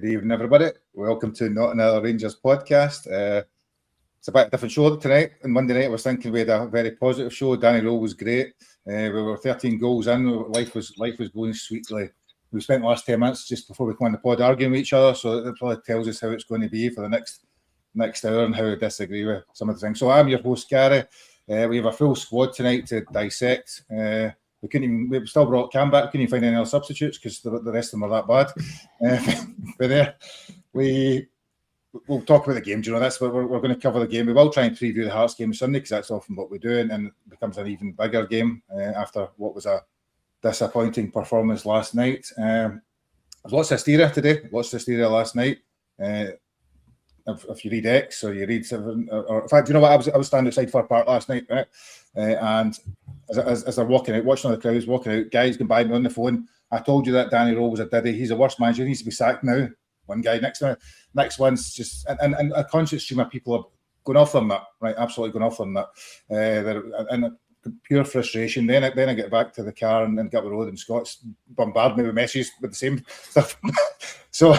Good evening, everybody. Welcome to Not Another Rangers podcast. It's a bit of a different show tonight. On Monday night, I was thinking we had a very positive show. Danny Rowe was great. We were 13 goals in. Life was going sweetly. We spent the last 10 minutes just before we come on the pod arguing with each other, so it probably tells us how it's going to be for the next hour and how we disagree with some of the things. So I'm your host, Gary. We have a full squad tonight to dissect. We still brought Cam back. We couldn't even find any other substitutes because the rest of them are that bad. But we'll talk about the game. Do you know, that's what we're going to cover the game. We will try and preview the Hearts game Sunday because that's often what we do, and it becomes an even bigger game after what was a disappointing performance last night. There's lots of hysteria today. Lots of hysteria last night. If you read X or you read Seven, or in fact, you know what? I was standing outside Fir Park last night, right? And as they're walking out, watching all the crowds walking out, guys can buy me on the phone. I told you that Danny Rowe was a diddy. He's the worst manager. He needs to be sacked now. One guy next one's just and a conscious stream of people are going off on that, right? Absolutely going off on that. They're in pure frustration. Then I get back to the car and get the road, and Scott's bombarded me with messages with the same stuff. So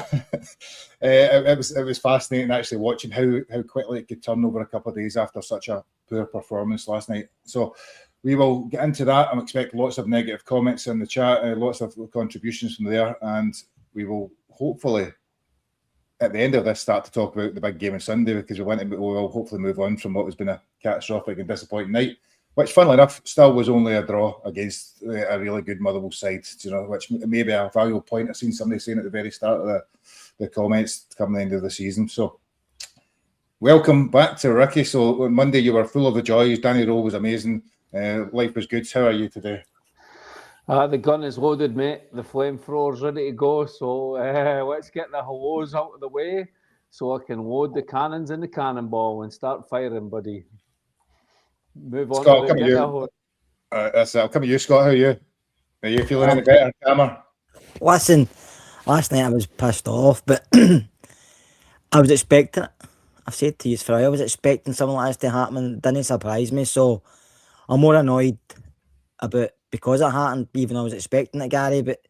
it was fascinating actually watching how quickly it could turn over a couple of days after such a poor performance last night. So we will get into that. I expect lots of negative comments in the chat, lots of contributions from there, and we will hopefully at the end of this start to talk about the big game on Sunday, because we will hopefully move on from what has been a catastrophic and disappointing night, which funnily enough still was only a draw against a really good Motherwell side, you know, which may be a valuable point. I've seen somebody saying at the very start of the comments come the end of the season. So welcome back to Ricky. So on Monday you were full of the joys. Danny Rowe was amazing. Life was good. How are you today? The gun is loaded, mate. The flamethrower's ready to go. So let's get the hellos out of the way so I can load the cannons in the cannonball and start firing, buddy. Move on. Scott, that's it. I'll come to you, Scott. How are you? Are you feeling any better, Cammer? Listen, last night I was pissed off, but I was expecting it. I've said to you for a while, I was expecting something like this to happen, and it didn't surprise me. So I'm more annoyed about because it happened, even though I was expecting it, Gary. But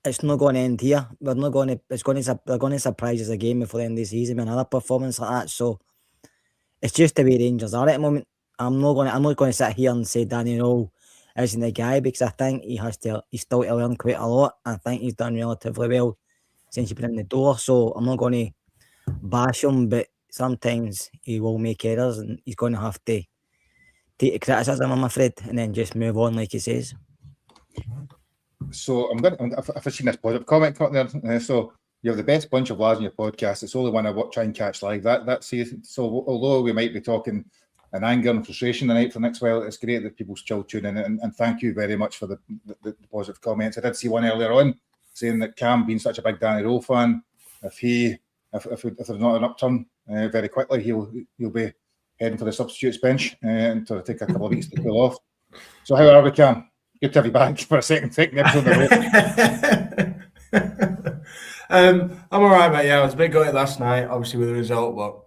it's not going to end here. They're going to surprise us again before the end of the season with another performance like that. So it's just the way Rangers are at the moment. I'm not going to sit here and say Danny Rowe isn't the guy, because I think he's still to learn quite a lot. I think he's done relatively well since he's been in the door. So I'm not going to bash him, but sometimes he will make errors, and he's going to have to take the criticism, I'm afraid, and then just move on, like he says. So I've seen this positive comment there. So you have the best bunch of lads on your podcast. It's only one I try and catch live. So although we might be talking in anger and frustration tonight for the next while, it's great that people still tune in, and thank you very much for the positive comments. I did see one earlier on saying that Cam, being such a big Danny Rowe fan, if there's not an upturn very quickly, he'll be heading for the substitutes bench and to take a couple of weeks to cool off. So how are we, Cam? Good to have you back for a second episode of the I'm all right, mate. Yeah, I was a bit gutted last night, obviously with the result, but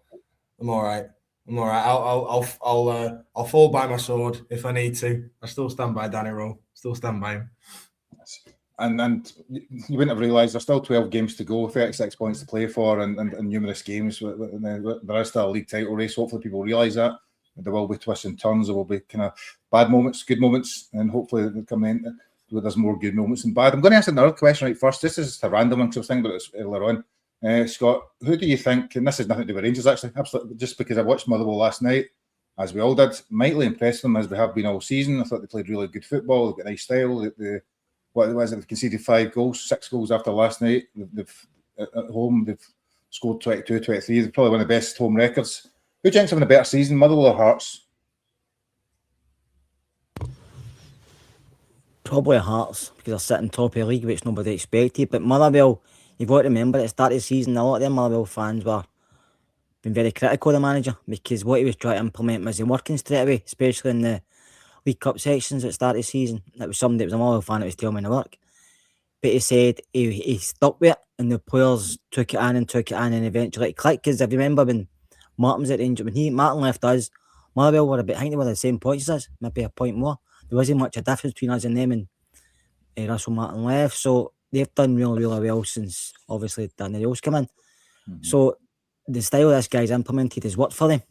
I'm all right. I'll fall by my sword if I need to. I still stand by Danny Rowe. Still stand by him. And you wouldn't have realised there's still 12 games to go, 36 points to play for, and numerous games. There is still a league title race. Hopefully people realise that. There will be twists and turns. There will be kind of bad moments, good moments, and hopefully they'll come in. There's more good moments than bad. I'm going to ask another question right first. This is a random one because I was thinking about this earlier on. Scott, who do you think, and this has nothing to do with Rangers actually, absolutely, just because I watched Motherwell last night, as we all did, mightily impressed them as they have been all season. I thought they played really good football. They've got a nice style. They've conceded 6 goals after last night. At home, they've scored 22, 23. They're probably one of the best home records. Who do you think's having a better season, Motherwell or Hearts? Probably Hearts, because they're sitting top of the league, which nobody expected. But Motherwell, you've got to remember at the start of the season, a lot of them Motherwell fans were being very critical of the manager, because what he was trying to implement wasn't working straight away, especially in the League Cup sections at the start of the season. It was somebody that was a Motherwell fan that was telling me to work. But he said he stuck with it, and the players took it in, and eventually it clicked. Because if you remember when Martin was at Rangers, when Martin left us, Motherwell were I think they were the same points as us, maybe a point more. There wasn't much a difference between us and them, and Russell Martin left. So they've done really, really well since obviously Daniel's come in. Mhm. So the style this guy's implemented has worked for them.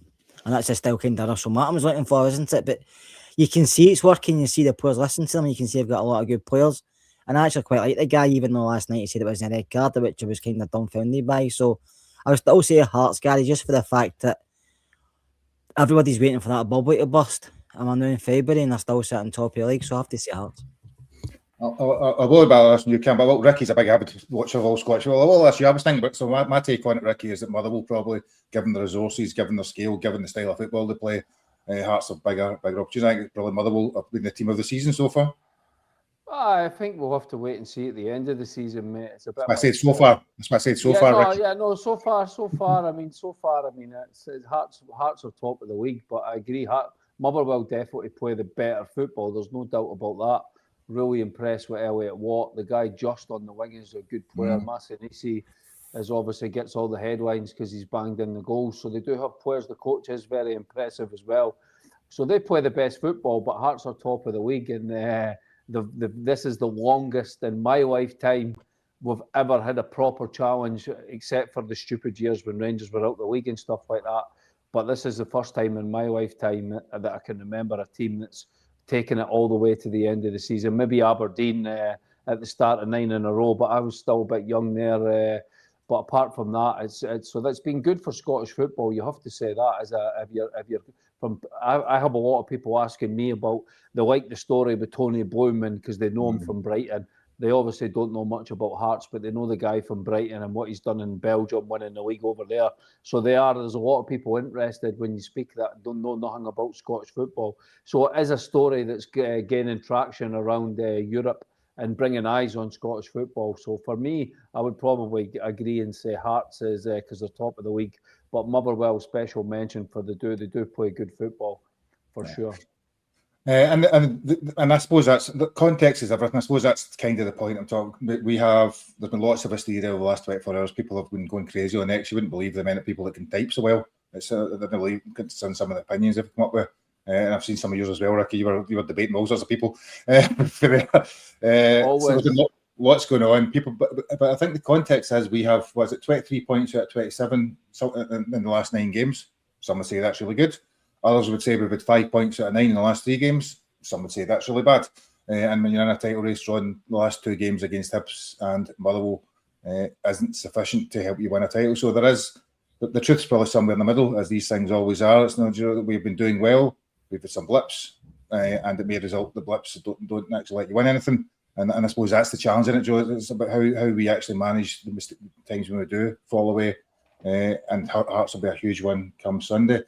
And that's the style kind of Russell Martin was looking for, isn't it? But you can see it's working. You see the players listen to them. You can see they've got a lot of good players. And I actually quite like the guy, even though last night he said it was a red card, which I was kind of dumbfounded by. So I would still say Hearts, Gary, just for the fact that everybody's waiting for that bubble to burst. And we're now in February and they're still sitting top of the league. So I have to say Hearts. I'll worry about this when you can, but look, Ricky's a big avid watcher of all Scottish. Well, I will ask you, I was thinking, but so my take on it, Ricky, is that Motherwell probably, given the resources, given their scale, given the style of football they play, Hearts have bigger opportunities. I think it's probably Motherwell have been the team of the season so far. I think we'll have to wait and see at the end of the season, mate. It's a bit. I said so far. That's what I said so far. No, Ricky. so far. I mean, it's Hearts are top of the league, but I agree. Motherwell definitely play the better football. There's no doubt about that. Really impressed with Elliot Watt. The guy just on the wing is a good player. Masinisi is obviously gets all the headlines because he's banged in the goals. So they do have players. The coach is very impressive as well. So they play the best football, but Hearts are top of the league. And this is the longest in my lifetime we've ever had a proper challenge, except for the stupid years when Rangers were out the league and stuff like that. But this is the first time in my lifetime that I can remember a team that's taking it all the way to the end of the season. Maybe Aberdeen at the start of 9 in a row, but I was still a bit young there. But apart from that, so that's been good for Scottish football. You have to say that if you're from. I have a lot of people asking me about they like the story with Tony Bloom and because they know him from Brighton. They obviously don't know much about Hearts, but they know the guy from Brighton and what he's done in Belgium, winning the league over there. So there's a lot of people interested when you speak that don't know nothing about Scottish football. So it is a story that's gaining traction around Europe and bringing eyes on Scottish football. So for me, I would probably agree and say Hearts is because they're top of the league. But Motherwell, special mention for they do play good football for sure. And I suppose that's the context is everything. I suppose that's kind of the point I'm talking. There's been lots of hysteria over the last 24 hours. People have been going crazy on X. You wouldn't believe the amount of people that can type so well. It's I don't believe some of the opinions they've come up with. And I've seen some of yours as well, Ricky. You were debating all sorts of people. So there's been lots going on. People, but I think the context is we have 23 points out of 27 in the last 9 games. Some would say that's really good. Others would say we've had 5 points out of 9 in the last 3 games. Some would say that's really bad. And when you're in a title race, Ron, the last 2 games against Hibs and Motherwell isn't sufficient to help you win a title. So there is the truth's probably somewhere in the middle, as these things always are. It's not that we've been doing well. We've had some blips, and it may result the blips don't actually let you win anything. And I suppose that's the challenge in it, Joe. It's about how we actually manage the times when we do fall away. And Hearts will be a huge one come Sunday.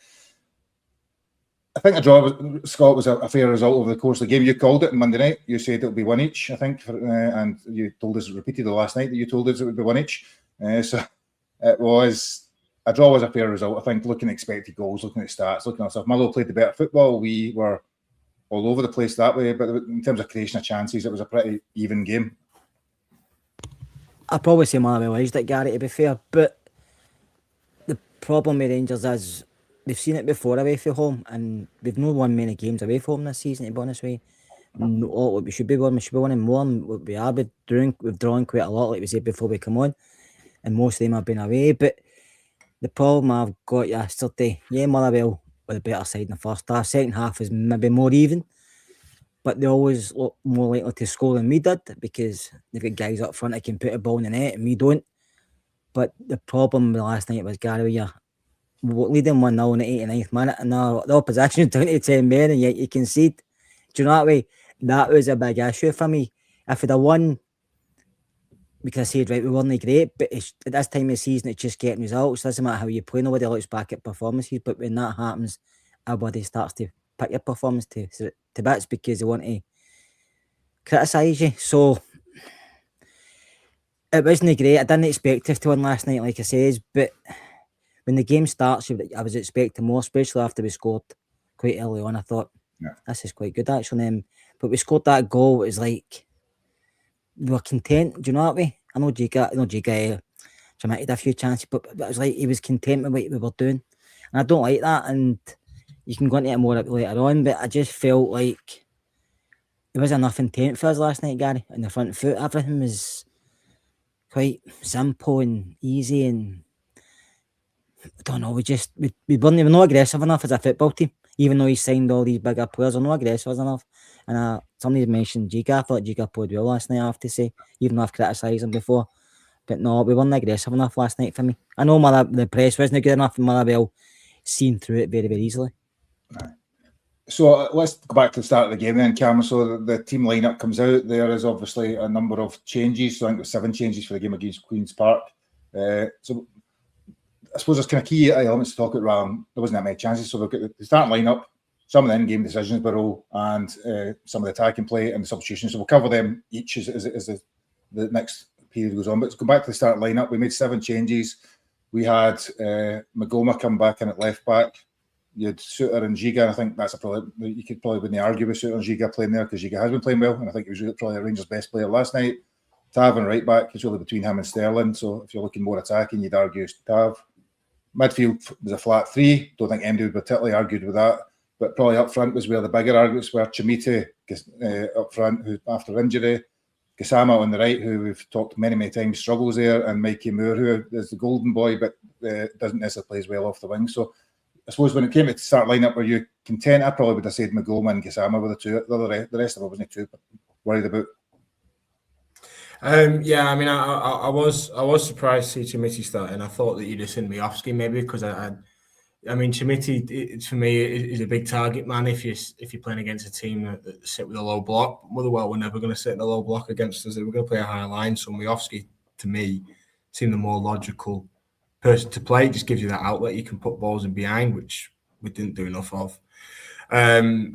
I think a draw with Scott was a fair result over the course of the game. You called it on Monday night. You said it'll be 1 each, I think, and you told us repeatedly last night that you told us it would be 1 each. So it was a draw was a fair result. I think looking at expected goals, looking at stats, looking at stuff. Motherwell played the better football. We were all over the place that way, but in terms of creation of chances, it was a pretty even game. I'd probably say Motherwell edged it, Gary, to be fair, but the problem with Rangers is they've seen it before away from home, and they've not won many games away from home this season, to be honest with you. No, we should be winning more, and we are we've drawn quite a lot, like we said before we come on, and most of them have been away. But the problem I've got yesterday, Motherwell were the better side in the first half. Second half is maybe more even, but they always look more likely to score than we did because they've got guys up front that can put a ball in the net, and we don't. But the problem last night was, Gary, you're leading 1-0 in the 89th minute, and the opposition down to 10 men, and yet you concede. Do you know that way? That was a big issue for me. If we'd have won, because I said, right, we weren't great, but at this time of the season, it's just getting results. It doesn't matter how you play, nobody looks back at performances, but when that happens, everybody starts to pick your performance to bits because they want to criticise you. So it wasn't great. I didn't expect us to win last night, like I says, but when the game starts, I was expecting more, especially after we scored quite early on. I thought, this is quite good, actually. But we scored that goal. It was like, we were content. Do you know that way? I know Giga had a few chances, but it was like he was content with what we were doing. And I don't like that. And you can go into it more later on, but I just felt like there was enough intent for us last night, Gary, in the front foot. Everything was quite simple and easy, and I don't know, we we're not aggressive enough as a football team, even though he signed all these bigger players. We're not aggressive enough. And somebody mentioned Giga. I thought Giga played well last night, I have to say, even though I've criticised him before. But no, we weren't aggressive enough last night for me. I know the press wasn't good enough, and Motherwell seen through it very, very easily. So let's go back to the start of the game then, Cameron. So the team lineup comes out. There is obviously a number of changes. So I think there's 7 changes for the game against Queen's Park. So I suppose there's kind of key elements to talk about. There wasn't that many chances. So we've got the starting lineup, some of the in-game decisions, Barrow, and some of the attacking play and the substitution. So we'll cover them each as the next period goes on. But to go back to the starting lineup, we made 7 changes. We had Magoma come back in at left back. You had Suter and Giga. I think that's you could probably wouldn't argue with Suter and Giga playing there, because Giga has been playing well, and I think he was probably a Rangers' best player last night. Tav and right back is really between him and Sterling. So if you're looking more attacking, you'd argue Tav. Midfield was a flat 3. Don't think anybody would particularly argued with that. But probably up front was where the bigger arguments were. Chimite up front, who after injury, Gassama on the right, who we've talked many times struggles there, and Mikey Moore, who is the golden boy, but doesn't necessarily play as well off the wing. So I suppose when it came to start lineup, were you content? I probably would have said Magoma and Gassama were the two. The rest of it wasn't too worried about. Yeah, I mean, I was surprised to see Chimiti starting. I thought that you'd have seen Miofsky maybe, because I mean, Chimiti for me is a big target man if you're playing against a team that sit with a low block. Motherwell were never going to sit in a low block against us. They were going to play a higher line. So Miofsky, to me, seemed the more logical person to play. It just gives you that outlet. You can put balls in behind, which we didn't do enough of. I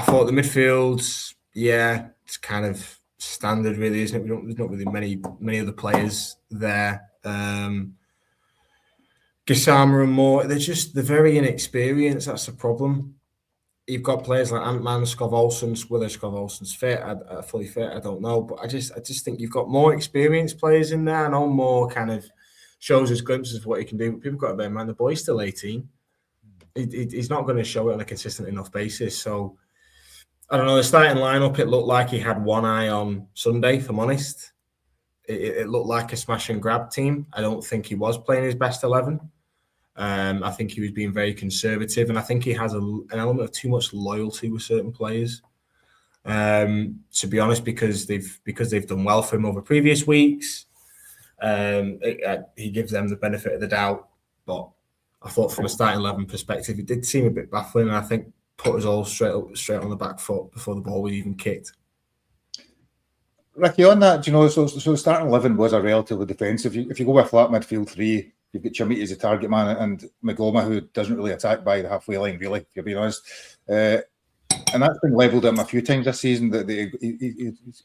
thought the midfields, yeah, it's kind of standard, really, isn't it? There's not really many other players there. Gassama and Moore, they're very inexperienced. That's the problem. You've got players like Ant-Man, Skov Olsen's, whether Skov Olsen's fit, fully fit, I don't know. But I just think you've got more experienced players in there. I know Moore kind of shows us glimpses of what he can do, but people got to bear in mind the boy's still 18. He's not going to show it on a consistent enough basis. So I don't know. The starting lineup, it looked like he had one eye on Sunday, if I'm honest. It looked like a smash and grab team. I don't think he was playing his best 11. I think he was being very conservative, and I think he has an element of too much loyalty with certain players. To be honest, because they've done well for him over previous weeks, he gives them the benefit of the doubt. But I thought from a starting 11 perspective, it did seem a bit baffling, and I think put us all straight on the back foot before the ball was even kicked. Ricky, on that, do you know, so starting 11 was a relatively defensive. If you go with a flat midfield 3, you've got Chimiti as a target man and Magoma, who doesn't really attack by the halfway line, really, if you're being honest. And that's been levelled at him a few times this season, that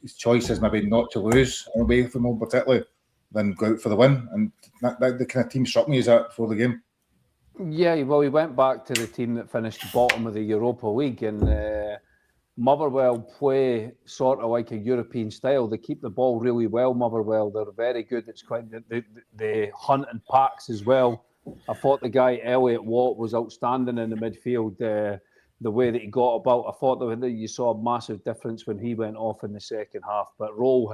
his choice is maybe not to lose away from home particularly, than go out for the win. And that the kind of team struck me as that before the game. Yeah, well, we went back to the team that finished bottom of the Europa League, and Motherwell play sort of like a European style. They keep the ball really well, Motherwell. They're very good. It's quite they hunt in packs as well. I thought the guy, Elliot Watt, was outstanding in the midfield. The way that he got about, I thought that you saw a massive difference when he went off in the second half. But Roll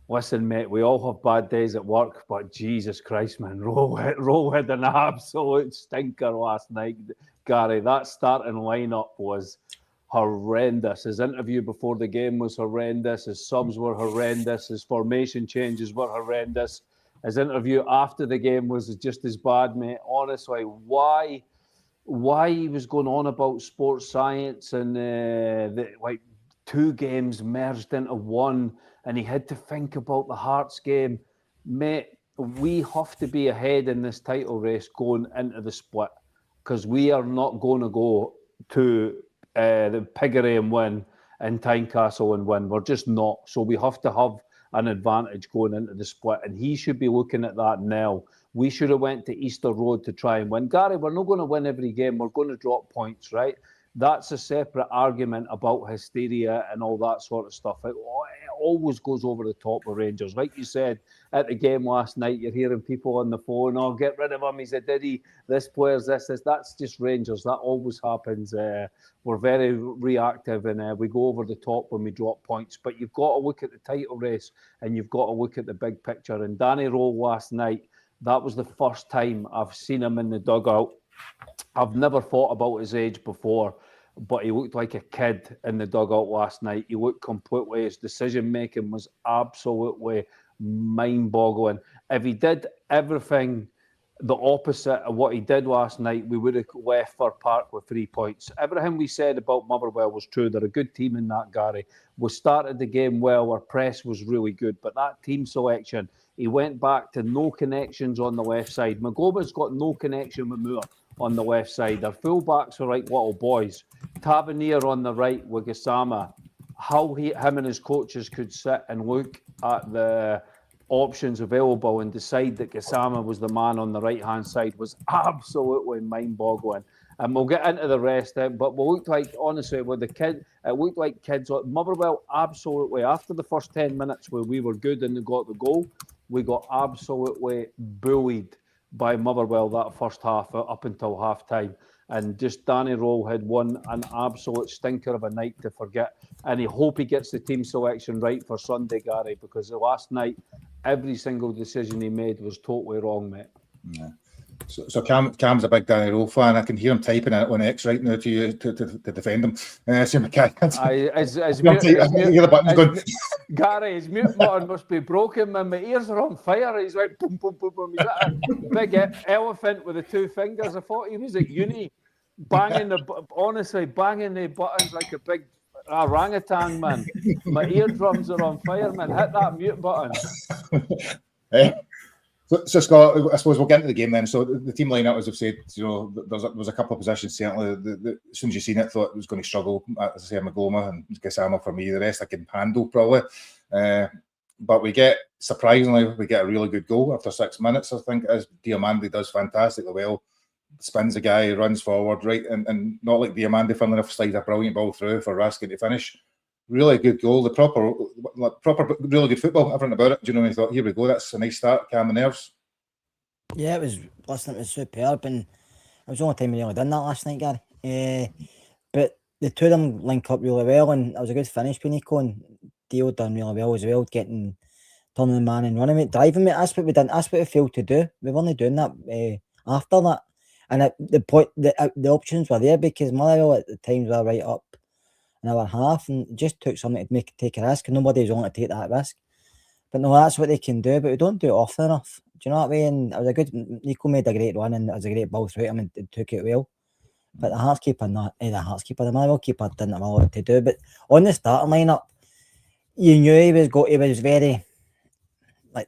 listen, mate, we all have bad days at work, but Jesus Christ, man, Roll had an absolute stinker last night. Gary, that starting lineup was horrendous. His interview before the game was horrendous. His subs were horrendous. His formation changes were horrendous. His interview after the game was just as bad, mate. Honestly, why he was going on about sports science and like 2 games merged into one, and he had to think about the Hearts game. Mate, we have to be ahead in this title race going into the split, because we are not going to go to the Piggery and win and Tynecastle and win. We're just not. So we have to have an advantage going into the split, and he should be looking at that now. We should have went to Easter Road to try and win. Gary, we're not going to win every game. We're going to drop points, right? That's a separate argument about hysteria and all that sort of stuff. always goes over the top of Rangers. Like you said, at the game last night, you're hearing people on the phone, oh, get rid of him, he's a diddy, this player's this. That's just Rangers. That always happens. We're very reactive and we go over the top when we drop points. But you've got to look at the title race and you've got to look at the big picture. And Danny Rowe last night, that was the first time I've seen him in the dugout. I've never thought about his age before, but he looked like a kid in the dugout last night. He looked completely, his decision-making was absolutely mind-boggling. If he did everything the opposite of what he did last night, we would have left Fir Park with 3 points. Everything we said about Motherwell was true. They're a good team in that, Gary. We started the game well. Our press was really good. But that team selection, he went back to no connections on the left side. Magoma's got no connection with Moore on the left side. Our fullbacks are like little boys. Tavernier on the right with Gassama. How him and his coaches could sit and look at the options available and decide that Gassama was the man on the right-hand side was absolutely mind-boggling. And we'll get into the rest, but we looked like, honestly, with the kid, it looked like kids. Motherwell, absolutely, after the first 10 minutes where we were good and they got the goal, we got absolutely bullied by Motherwell that first half up until half-time. And just Danny Rowe had an absolute stinker of a night to forget. And I hope he gets the team selection right for Sunday, Gary, because the last night, every single decision he made was totally wrong, mate. Yeah. So Cam's a big Danny Rowe fan. I can hear him typing it on X right now to you to defend him. Gary, his mute button must be broken, man. My ears are on fire. He's like, boom, boom, boom, boom. He's like a big elephant with the 2 fingers. I thought he was at uni, banging the buttons like a big orangutan, man. My eardrums are on fire, man. Hit that mute button. So Scott, I suppose we'll get into the game then. So the team lineup, as I've said, there was a couple of positions certainly. As soon as you seen it, thought it was going to struggle. As I say, Magoma and Gassama for me. The rest I can handle probably. But we get a really good goal after 6 minutes. I think as Diamandi does fantastically well. Spins the guy, runs forward, right, and not like Diamandi, funnily enough, slides a brilliant ball through for Raskin to finish. Really good goal, the proper, really good football. Everything about it. Do you know? I thought, here we go. That's a nice start. Calm the nerves. Yeah, it was superb, and it was the only time we really done that last night, Gary. But the two of them link up really well, and it was a good finish by Nico, and Dio done really well as well, turning the man and running it, driving it. That's what we done. That's what we failed to do. We weren't doing that after that, and the options were there because Motherwell at the times were right up an hour and a half, and it just took something to take a risk, and nobody was willing to take that risk. But no, that's what they can do, but we don't do it often enough. Do you know what I mean? It was a good. Nico made a great run, and it was a great ball through him, and it took it well. But the Motherwell keeper didn't have a lot to do. But on the starting lineup, you knew he was very like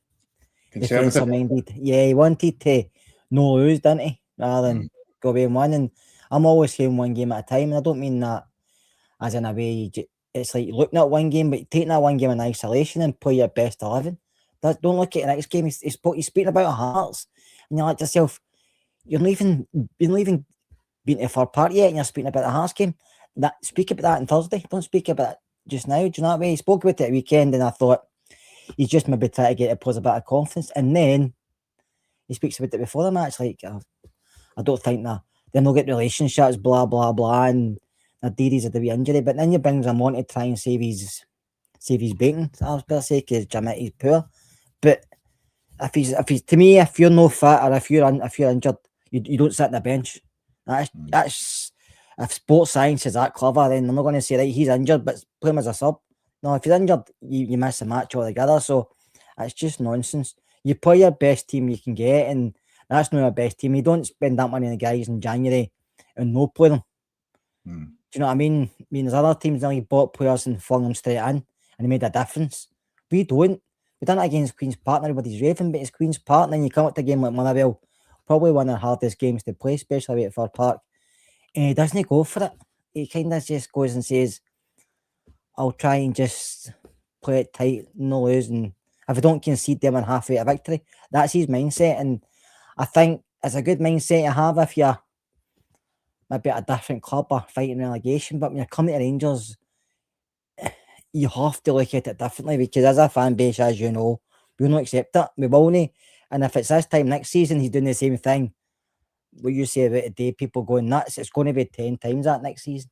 defensive minded. Yeah, he wanted to no lose, didn't he? Rather than go away and win. And I'm always saying one game at a time, and I don't mean that as in a way, it's like looking at one game, but taking that one game in isolation and play your best 11. Don't look at the next game. He's speaking about Hearts, and you're like to yourself, you're not even been to Fir Park yet, and you're speaking about the Hearts game. Speak about that on Thursday. Don't speak about it just now. Do you know what I mean? He spoke about it at the weekend, and I thought he's just maybe trying to get a bit of confidence, and then he speaks about it before the match. Like, I don't think that they'll not get relationships, blah blah blah, and Adiri's had a wee injury, but then you bring him on to try and save his bacon. I was better say because Jametti's poor. But if he's to me, if you're no fit or if you're injured, you don't sit on the bench. That's if sports science is that clever, then I'm not going to say right, he's injured, but play him as a sub. No, if he's injured, you miss the match altogether. So it's just nonsense. You play your best team you can get, and that's not your best team. You don't spend that money on the guys in January and no play them. Do you know what I mean? I mean, there's other teams that bought players and flung them straight in, and they made a difference. We don't. We done it against Queen's Park. Everybody's raving, but it's Queen's Park, and then you come up to a game like Motherwell, probably one of the hardest games to play, especially at Fir Park. And he doesn't go for it. He kind of just goes and says, I'll try and just play it tight, no lose, and if I don't concede them in halfway to victory, that's his mindset. And I think it's a good mindset to have if you're maybe at a different club or fighting relegation. But when you're coming to Rangers, you have to look at it differently, because as a fan base, as you know, we'll not accept it. We will not. And if it's this time next season, he's doing the same thing, what you say about today, people going nuts, it's going to be 10 times that next season.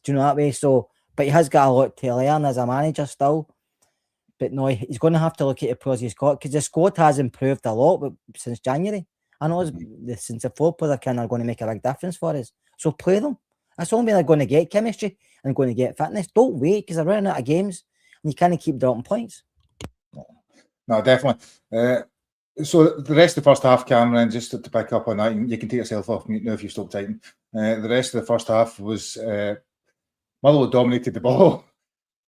Do you know that way? So, but he has got a lot to learn as a manager still. But no, he's going to have to look at the players he's got, because the squad has improved a lot since January. I know since the 4 players are going to make a big difference for us. So play them. That's the only way they're going to get chemistry and going to get fitness. Don't wait, because they're running out of games and you can't keep dropping points. No, definitely. So the rest of the first half, Cameron, just to pick up on that, you can take yourself off mute now if you've stopped typing. The rest of the first half was Motherwell dominated the ball.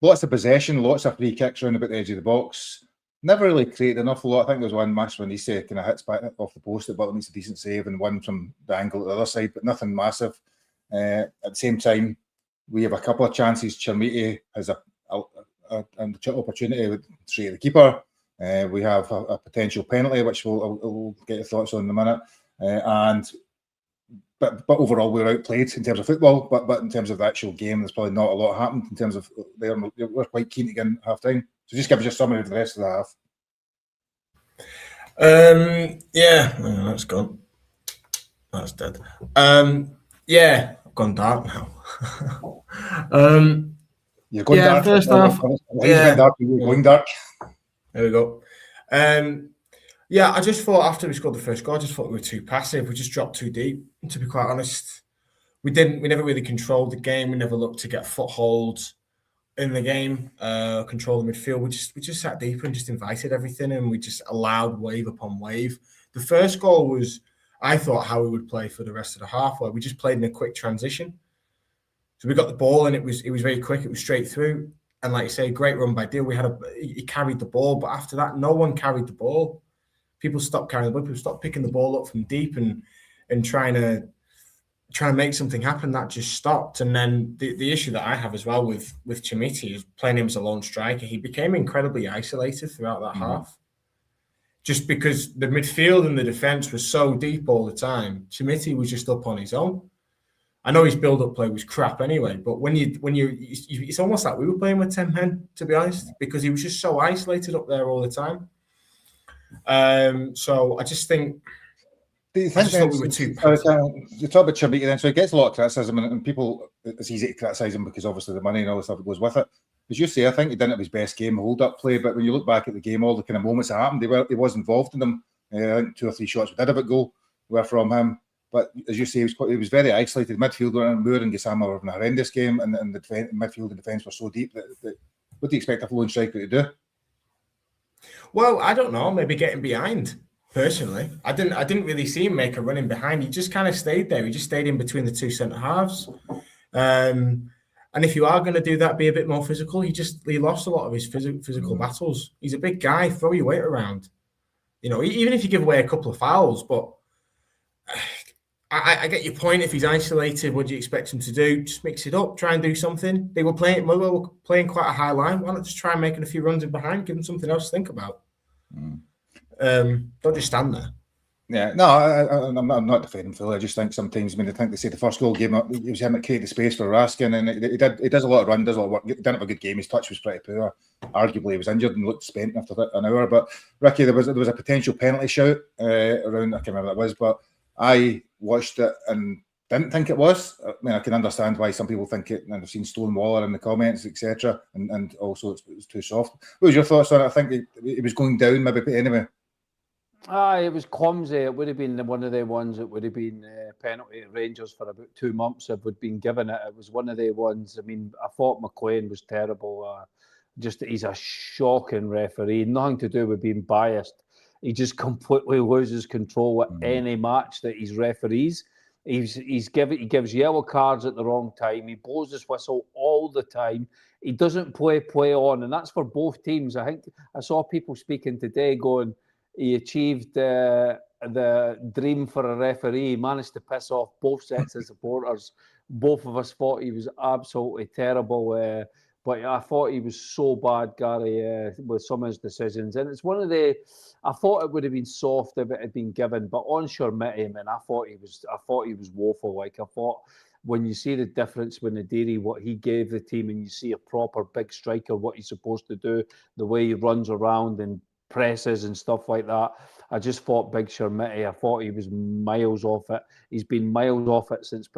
Lots of possession, lots of free kicks around about the edge of the box. Never really created an awful lot. I think there was one match when he kind of hits back off the post, but needs a decent save, and one from the angle at the other side, but nothing massive. At the same time, we have a couple of chances. Chermiti has an opportunity straight at the keeper. We have a potential penalty, which we'll get your thoughts on in a minute. But overall, we were outplayed in terms of football. But in terms of the actual game, there's probably not a lot happened in terms of we're quite keen to get in half time. So just give us a summary of the rest of the half. Yeah, that's gone. That's dead. Yeah, I've gone dark now. You're going dark. First half. You're going dark. There we go. Yeah, I just thought after we scored the first goal, I just thought we were too passive. We just dropped too deep. To be quite honest, we never really controlled the game. We never looked to get footholds in the game, control the midfield. We just sat deeper and just invited everything, and we just allowed wave upon wave. The first goal was, I thought, how we would play for the rest of the half, where we just played in a quick transition. So we got the ball, and it was very quick. It was straight through, and like you say, great run by Deal. He carried the ball, but after that, no one carried the ball. People stopped carrying the ball. People stopped picking the ball up from deep and trying to make something happen. That just stopped. And then the issue that I have as well with Chermiti is playing him as a lone striker. He became incredibly isolated throughout that half, just because the midfield and the defence was so deep all the time. Chermiti was just up on his own. I know his build-up play was crap anyway, but when you it's almost like we were playing with 10 men, to be honest, because he was just so isolated up there all the time. So I just think. Do you think thought we were too you talk about Chermiti then, so he gets a lot of criticism, and people, it's easy to criticise him because obviously the money and all the stuff that goes with it. As you say, I think he didn't have his best game, hold-up play, but when you look back at the game, all the kind of moments that happened, he was involved in them. I think 2 or 3 shots we did have a goal were from him. But as you say, he was very isolated. Midfielder and Moore and Gassama were having a horrendous game, and the midfield and defence were so deep that what do you expect a lone striker to do? Well, I don't know. Maybe getting behind. Personally, I didn't really see him make a run in behind. He just kind of stayed there. He just stayed in between the 2 centre halves. And if you are going to do that, be a bit more physical. He lost a lot of his physical battles. He's a big guy. Throw your weight around. You know, even if you give away a couple of fouls, but. I get your point. If he's isolated, what do you expect him to do? Just mix it up, try and do something. Motherwell were playing quite a high line. Why not just try and making a few runs in behind, give him something else to think about? Don't just stand there. Yeah, no, I'm not defending Phil. I just think sometimes, I think they say the first goal game, it was him that created the space for Raskin, and he does a lot of run, does a lot of work. He didn't have a good game. His touch was pretty poor. Arguably, he was injured and looked spent after an hour. But Ricky, there was a potential penalty shout around. I can't remember what it was, but I watched it and didn't think it was. I mean, I can understand why some people think it, and I've seen Stonewaller in the comments, etc., and also it was too soft. What was your thoughts on it? I think it was going down, maybe, but anyway. It was clumsy. It would have been one of the ones that would have been penalty at Rangers for about 2 months if we'd been given it. It was one of the ones. I mean, I thought McLean was terrible. He's a shocking referee. Nothing to do with being biased. He just completely loses control at any match that he's referees. He gives yellow cards at the wrong time. He blows his whistle all the time. He doesn't play on, and that's for both teams. I think I saw people speaking today going, he achieved the dream for a referee. He managed to piss off both sets of supporters. Both of us thought he was absolutely terrible. But I thought he was so bad, Gary, with some of his decisions. And it's one of the. I thought it would have been soft if it had been given, but on Chermiti, man, I thought he was woeful. Like I thought, when you see the difference with Nadiri, what he gave the team, and you see a proper big striker, what he's supposed to do, the way he runs around and presses and stuff like that. I just thought Big Shermity, I thought he was miles off it. He's been miles off it since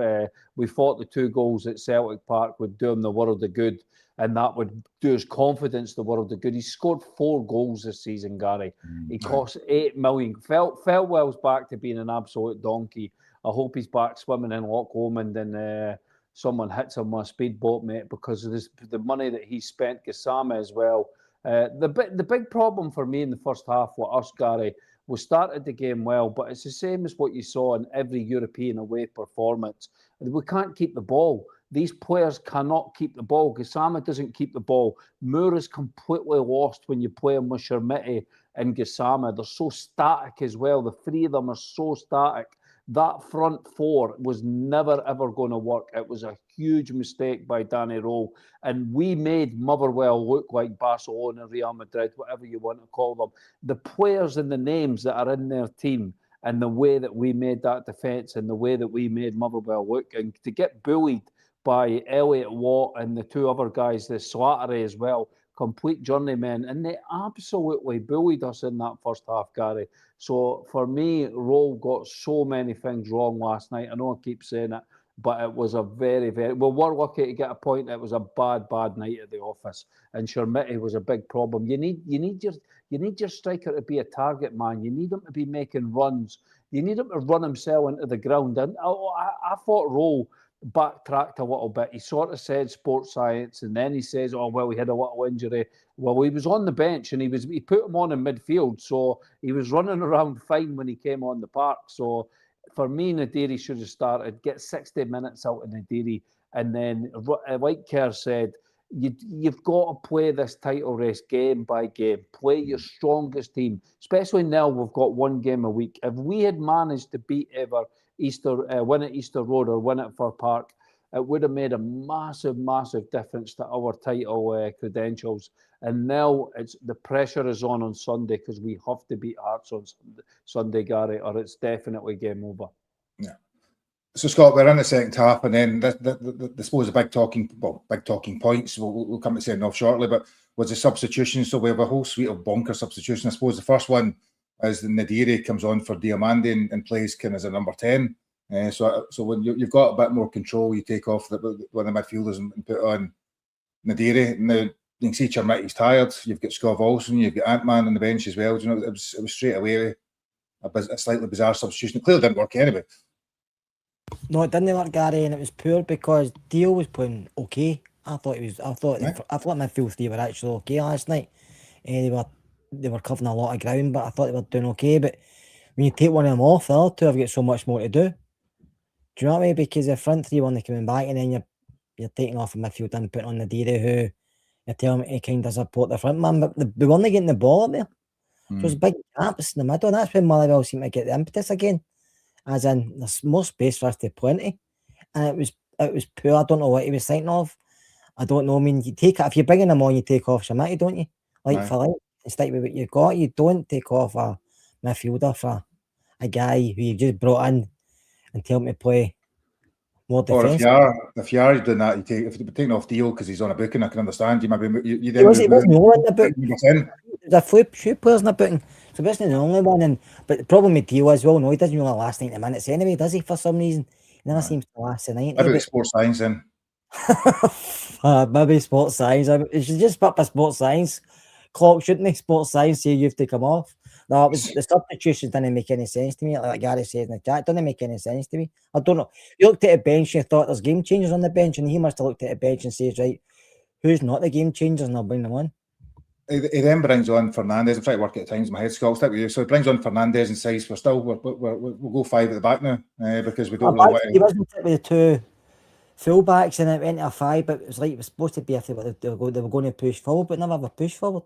we fought the 2 goals at Celtic Park would do him the world of good, and that would do his confidence the world of good. He scored 4 goals this season, Gary. He cost 8 million. Felwell's back to being an absolute donkey. I hope he's back swimming in Loch Lomond and someone hits him with a speedboat, mate, because of the money that he spent. Gassama as well. The big problem for me in the first half with us, Gary, we started the game well, but it's the same as what you saw in every European away performance. We can't keep the ball. These players cannot keep the ball. Gassama doesn't keep the ball. Moore is completely lost when you play him with Shermity and Gassama. They're so static as well. The 3 of them are so static. That front 4 was never, ever going to work. It was a huge mistake by Danny Rowe. And we made Motherwell look like Barcelona, Real Madrid, whatever you want to call them. The players and the names that are in their team and the way that we made that defence and the way that we made Motherwell look. And to get bullied by Elliot Watt and the 2 other guys, the Slattery as well, complete journeymen, and they absolutely bullied us in that first half, Gary. So for me, Rowe got so many things wrong last night. I know I keep saying it, but it was a very, very... Well, we're lucky to get a point. It was a bad, bad night at the office, and Shermity was a big problem. You need your striker to be a target man. You need him to be making runs. You need him to run himself into the ground. And I thought Rowe backtracked a little bit. He sort of said sports science, and then he says, "Oh well, he had a little injury." Well, he was on the bench, and he put him on in midfield, so he was running around fine when he came on the park. So for me, Nadiri should have started. Get 60 minutes out of Nadiri, and then, like Kerr said, you've got to play this title race game by game. Play your strongest team, especially now we've got 1 game a week. If we had managed to beat win at Easter Road or win at Fir Park, it would have made a massive, massive difference to our title credentials. And now the pressure is on Sunday because we have to beat Hearts on Sunday, Gary, or it's definitely game over. Yeah. So Scott, we're in the second half, and then I suppose the big talking points. We'll come to saying off shortly, but was the substitution. So we have a whole suite of bonker substitutions. I suppose the first one is Nadiri comes on for Diamandi and plays kind of as a number 10. So when you've got a bit more control, you take off one of the midfielders and put on Nadiri. Now you can see Chermiti's tired. You've got Scott Olsen, you've got Ant-Man on the bench as well. You know, it was straight away a slightly bizarre substitution. It clearly didn't work anyway. No, it didn't work, Gary, and it was poor because Dio was playing okay. I thought midfield 3 were actually okay last night. They were covering a lot of ground, but I thought they were doing okay. But when you take one of them off, the other 2 have got so much more to do. Do you know what I mean? Because the front 3 when they're coming back, and then you're taking off a midfield and putting on Nadiri, who you're telling me to kind of support the front man, but they weren't getting the ball up there. So there's big gaps in the middle, and that's when Motherwell seemed to get the impetus again. As in, there's more space for us to plenty. And it was poor. I don't know what he was thinking of. I don't know. I mean, if you're bringing them on, you take off Shamati, don't you? Like for like, stick with what you got. You don't take off a midfielder for a guy who you just brought in and tell him to play more defense. Or if you are doing that, if you're taking off Dio because he's on a booking, I can understand. You maybe you then He wasn't all in the book. There's a few players in the booking, so wasn't the only one. But the problem with Dio as well, no, he doesn't really last 90 minutes anyway, does he? For some reason, he never seems to last the 90. Maybe sports science then. Maybe sports science. It should just put a sports science clock, shouldn't they? Sports science say you have to come off. No, the substitutions didn't make any sense to me. Like Gary says in the chat, it doesn't make any sense to me. I don't know. You looked at the bench, you thought there's game changers on the bench, and he must have looked at the bench and says, right, who's not the game changers, and I'll bring them on. He then brings on Fernandez. I'm trying to work at times in my head, Scott. I'll stick with you. So he brings on Fernandez and says we'll go 5 at the back now because we don't really want to. He wasn't with the 2 full-backs and it went to a 5, but it was like it was supposed to be if they were going to push forward, but never ever push forward.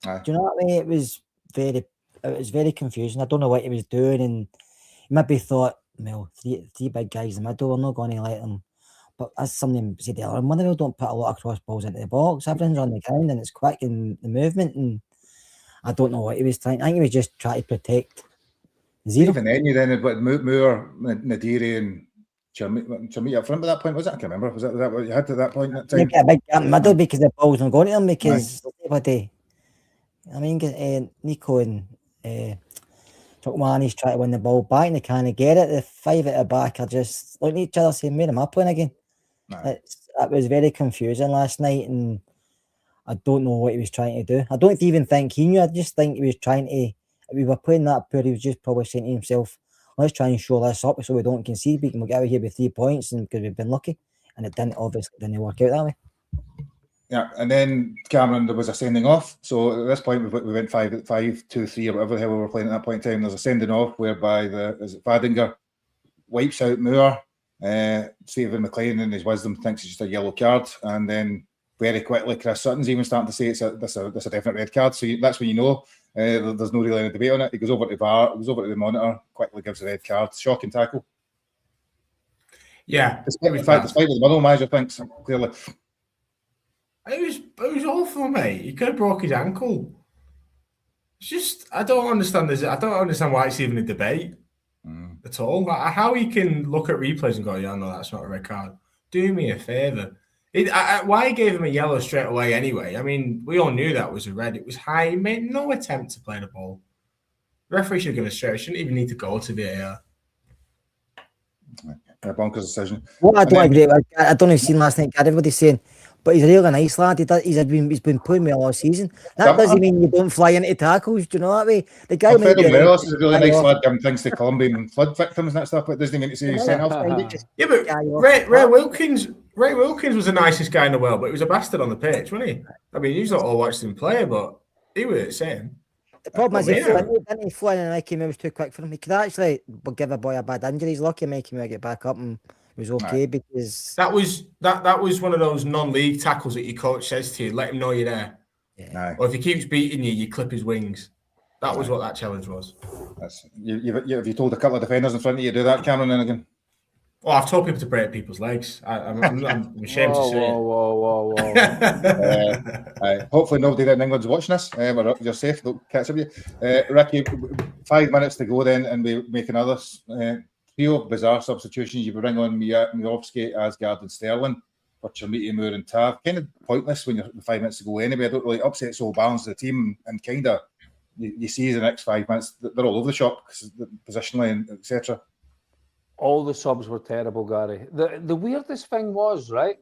Do you know what I mean? It was very confusing. I don't know what he was doing, and he maybe thought, well, three big guys in the middle, we're not going to let them. But as somebody said earlier, Motherwell don't put a lot of cross balls into the box. Everything's on the ground and it's quick in the movement, and I don't know what he was trying. I think he was just trying to protect zero. Even then, you then had Moore, Nadiri, and Chermiti up front at that point, was it? I can't remember. Was that what you had at that point? That You time? get a big gap in the middle because the ball's not going to them because Nico and Chukwamani's trying to win the ball back and they can't get it. The five at the back are just looking at each other saying, where am I playing again? It was very confusing last night and I don't know what he was trying to do. I don't even think he knew. I just think he was trying to, if we were playing that poor, he was just probably saying to himself, let's try and show this up so we don't concede. We can get out of here with 3 points and because we've been lucky. And it didn't work out that way. Yeah, and then Cameron, there was a sending off. So at this point, we went 5-2-3 or whatever the hell we were playing at that point in time. There's a sending off whereby Vadinger wipes out Moore. Stephen McLean, in his wisdom, thinks it's just a yellow card, and then very quickly, Chris Sutton's even starting to say it's a definite red card. So that's when you know there's no really any debate on it. He goes over to VAR, goes over to the monitor, quickly gives a red card. Shocking tackle. Yeah, despite what the Motherwell manager thinks, clearly. It was awful, mate. He could have broke his ankle. It's just I don't understand this. I don't understand why it's even a debate at all. Like, how he can look at replays and go, "Yeah, no, that's not a red card." Do me a favour. Why he gave him a yellow straight away anyway? I mean, we all knew that was a red. It was high. He made no attempt to play the ball. The referee should give a straight. Shouldn't even need to go to VAR. A bonkers decision. What I don't agree with, I don't know if you've seen last night, everybody's saying, but he's a really nice lad. He's been playing well all season. That doesn't mean you don't fly into tackles, do you know that way? The guy he's a really nice lad giving things to Colombian flood victims and that stuff, but it doesn't mean to say he's sent off. Yeah, but Ray Wilkins was the nicest guy in the world, but he was a bastard on the pitch, wasn't he? I mean, you've not all watched him play, but he was the same. The problem is didn't he fly in and Mikey was too quick for him. He could actually give a boy a bad injury. He's lucky Mikey may get back up and was okay because that was one of those non-league tackles that your coach says to you, let him know you're there. Yeah. Or if he keeps beating you, you clip his wings. That was what that challenge was. Have you told a couple of defenders in front of you to do that, Cameron, then again? Oh, I've told people to break people's legs. I'm ashamed to say whoa. Hopefully nobody in England's watching this. You're safe. Don't catch up with you. Ricky, 5 minutes to go then, and we make another trio of bizarre substitutions. You bring on Miovski, Asgard and Sterling for Chermiti, Moore and Tav. Kind of pointless when you're 5 minutes to go anyway. I don't really upset the whole balance of the team and kind of you see the next 5 minutes, they're all over the shop positionally and etc. All the subs were terrible, Gary. The weirdest thing was, right,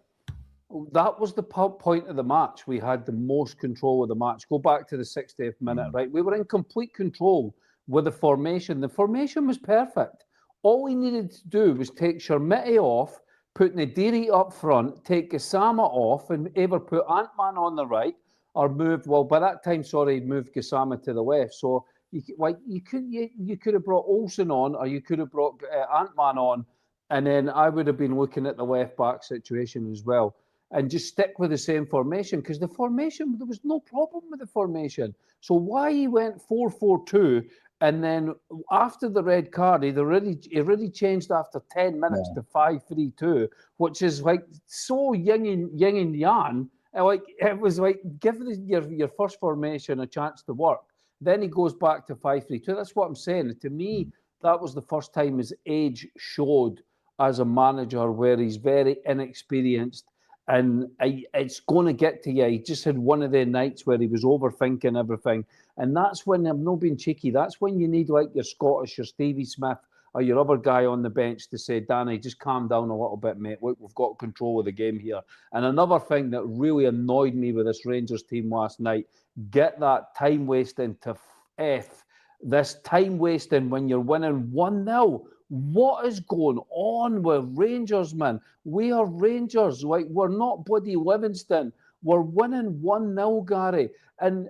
that was the point of the match. We had the most control of the match. Go back to the 60th minute, right? We were in complete control with the formation. The formation was perfect. All we needed to do was take Chermiti off, put Nadiri up front, take Gassama off, and either put Ant-Man on the right or move, well, by that time, moved Gassama to the left. So you could have brought Olsen on, or you could have brought Ant-Man on, and then I would have been looking at the left back situation as well, and just stick with the same formation because the formation there was no problem with the formation. So why he went 4-4-2, and then after the red card, he already changed after 10 minutes to 5-3-2, which is like so yin and yang. Like it was like give your first formation a chance to work. Then he goes back to 5-3-2. That's what I'm saying. To me, that was the first time his age showed as a manager, where he's very inexperienced, and it's going to get to you. He just had one of the nights where he was overthinking everything, and that's when I'm not being cheeky. That's when you need like your Scottish, your Stevie Smith, or your other guy on the bench to say, Danny, just calm down a little bit, mate. Look, we've got control of the game here. And another thing that really annoyed me with this Rangers team last night, get that time wasting to F. This time wasting when you're winning 1-0. What is going on with Rangers, man? We are Rangers. Like, we're not bloody Livingston. We're winning 1-0, Gary. And,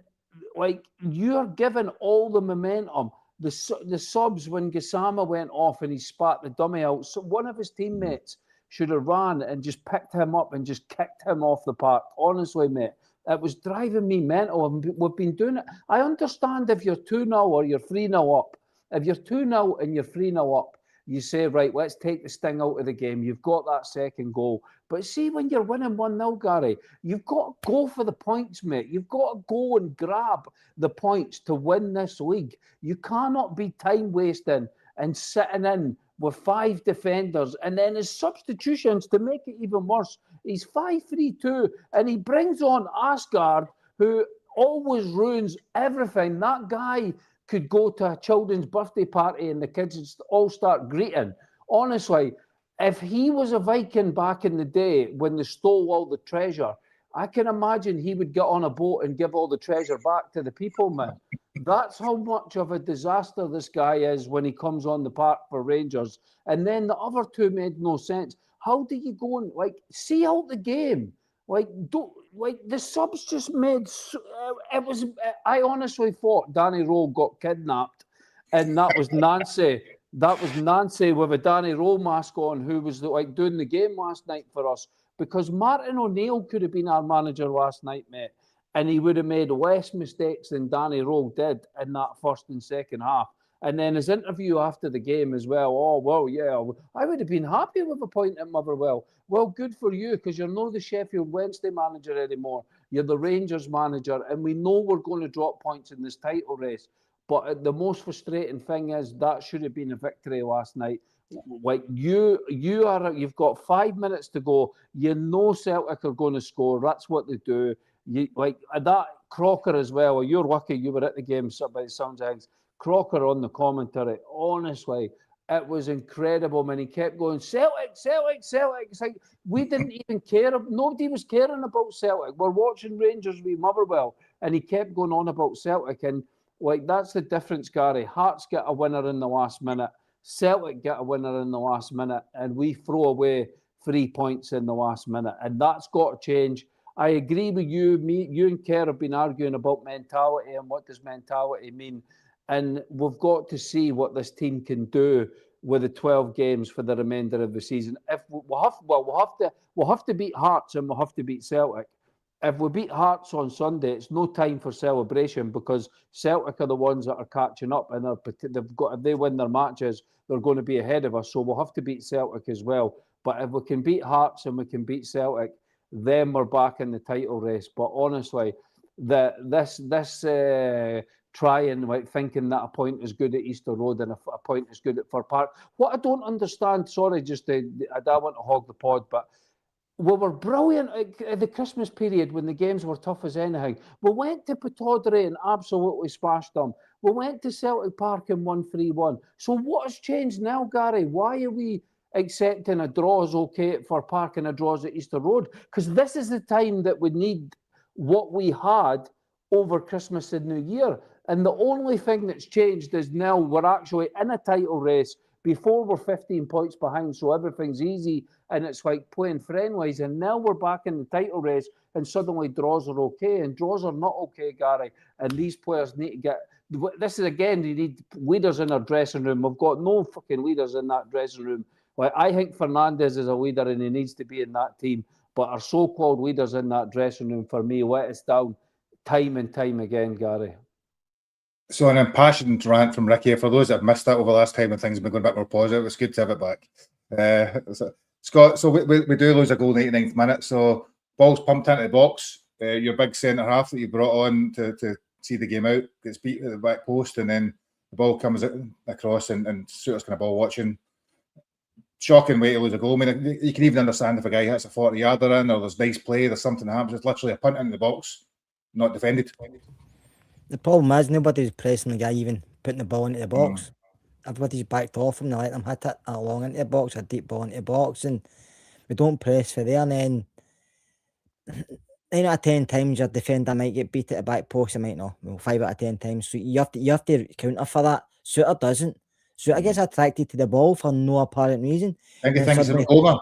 like, you're giving all the momentum. The subs, when Gassama went off and he spat the dummy out, so one of his teammates should have ran and just picked him up and just kicked him off the park. Honestly, mate, it was driving me mental. We've been doing it. I understand if you're 2-0 or you're 3-0 up. If you're 2-0 and you're 3-0 up, you say, right, let's take the sting out of the game. You've got that second goal. But see, when you're winning 1-0, Gary, you've got to go for the points, mate. You've got to go and grab the points to win this league. You cannot be time wasting and sitting in with 5 defenders, and then his substitutions to make it even worse. He's 5-3-2, and he brings on Asgard, who always ruins everything. That guy could go to a children's birthday party and the kids all start greeting. Honestly, if he was a Viking back in the day when they stole all the treasure, I can imagine he would get on a boat and give all the treasure back to the people, man. That's how much of a disaster this guy is when he comes on the park for Rangers. And then the other two made no sense. How do you go and see out the game? The subs just made it was. I honestly thought Danny Rowe got kidnapped, and that was Nancy. That was Nancy with a Danny Rowe mask on, who was doing the game last night for us. Because Martin O'Neill could have been our manager last night, mate, and he would have made less mistakes than Danny Rowe did in that first and second half. And then his interview after the game as well. Oh, well, yeah, I would have been happy with a point at Motherwell. Well, good for you, because you're not the Sheffield Wednesday manager anymore. You're the Rangers manager, and we know we're going to drop points in this title race. But the most frustrating thing is that should have been a victory last night. You've got 5 minutes to go. You know Celtic are going to score. That's what they do. That Crocker as well. You're lucky you were at the game by the sounds of things. Crocker on the commentary. Honestly, it was incredible, man. He kept going, Celtic, Celtic, Celtic. It's like we didn't even care. Nobody was caring about Celtic. We're watching Rangers v Motherwell, and he kept going on about Celtic. And that's the difference, Gary. Hearts get a winner in the last minute. Celtic get a winner in the last minute, and we throw away 3 points in the last minute. And that's got to change. I agree with you. You and Kerr have been arguing about mentality and what does mentality mean. And we've got to see what this team can do with the 12 games for the remainder of the season. If we'll have to beat Hearts and we'll have to beat Celtic. If we beat Hearts on Sunday, it's no time for celebration because Celtic are the ones that are catching up, and if they win their matches, they're going to be ahead of us. So we'll have to beat Celtic as well. But if we can beat Hearts and we can beat Celtic, then we're back in the title race. But honestly, this trying thinking that a point is good at Easter Road and a point is good at Fir Park. What I don't understand, sorry, I don't want to hog the pod, but we were brilliant at the Christmas period when the games were tough as anything. We went to Pittodrie and absolutely smashed them. We went to Celtic Park and won 3-1. So what has changed now, Gary? Why are we accepting a draw is okay at Fir Park and a draw is at Easter Road? Because this is the time that we need what we had over Christmas and New Year. And the only thing that's changed is now we're actually in a title race. Before we're 15 points behind, so everything's easy and it's like playing friendlies. And now we're back in the title race and suddenly draws are okay. And draws are not okay, Gary. And these players need to get... This is, again, you need leaders in our dressing room. We've got no fucking leaders in that dressing room. I think Fernandez is a leader and he needs to be in that team. But our so-called leaders in that dressing room, for me, let us down time and time again, Gary. So an impassioned rant from Ricky. For those that have missed that over the last time when things have been going a bit more positive, it's good to have it back. Scott, so we do lose a goal in the 89th minute. So ball's pumped into the box. Your big centre half that you brought on to see the game out gets beat at the back post, and then the ball comes across and Suter's kind of ball watching. Shocking way to lose a goal. I mean, you can even understand if a guy hits a 40-yarder in, or there's nice play, there's something that happens. It's literally a punt into the box, not defended. The problem is nobody's pressing the guy even putting the ball into the box. Everybody's backed off him. They let them hit it along into the box, a deep ball into the box, and we don't press for there. And then 9 out of 10 times your defender might get beat at the back post. He might not. Well, 5 out of 10 times. So you have to counter for that. Suter doesn't. Suter gets attracted to the ball for no apparent reason. I think he thinks it's over.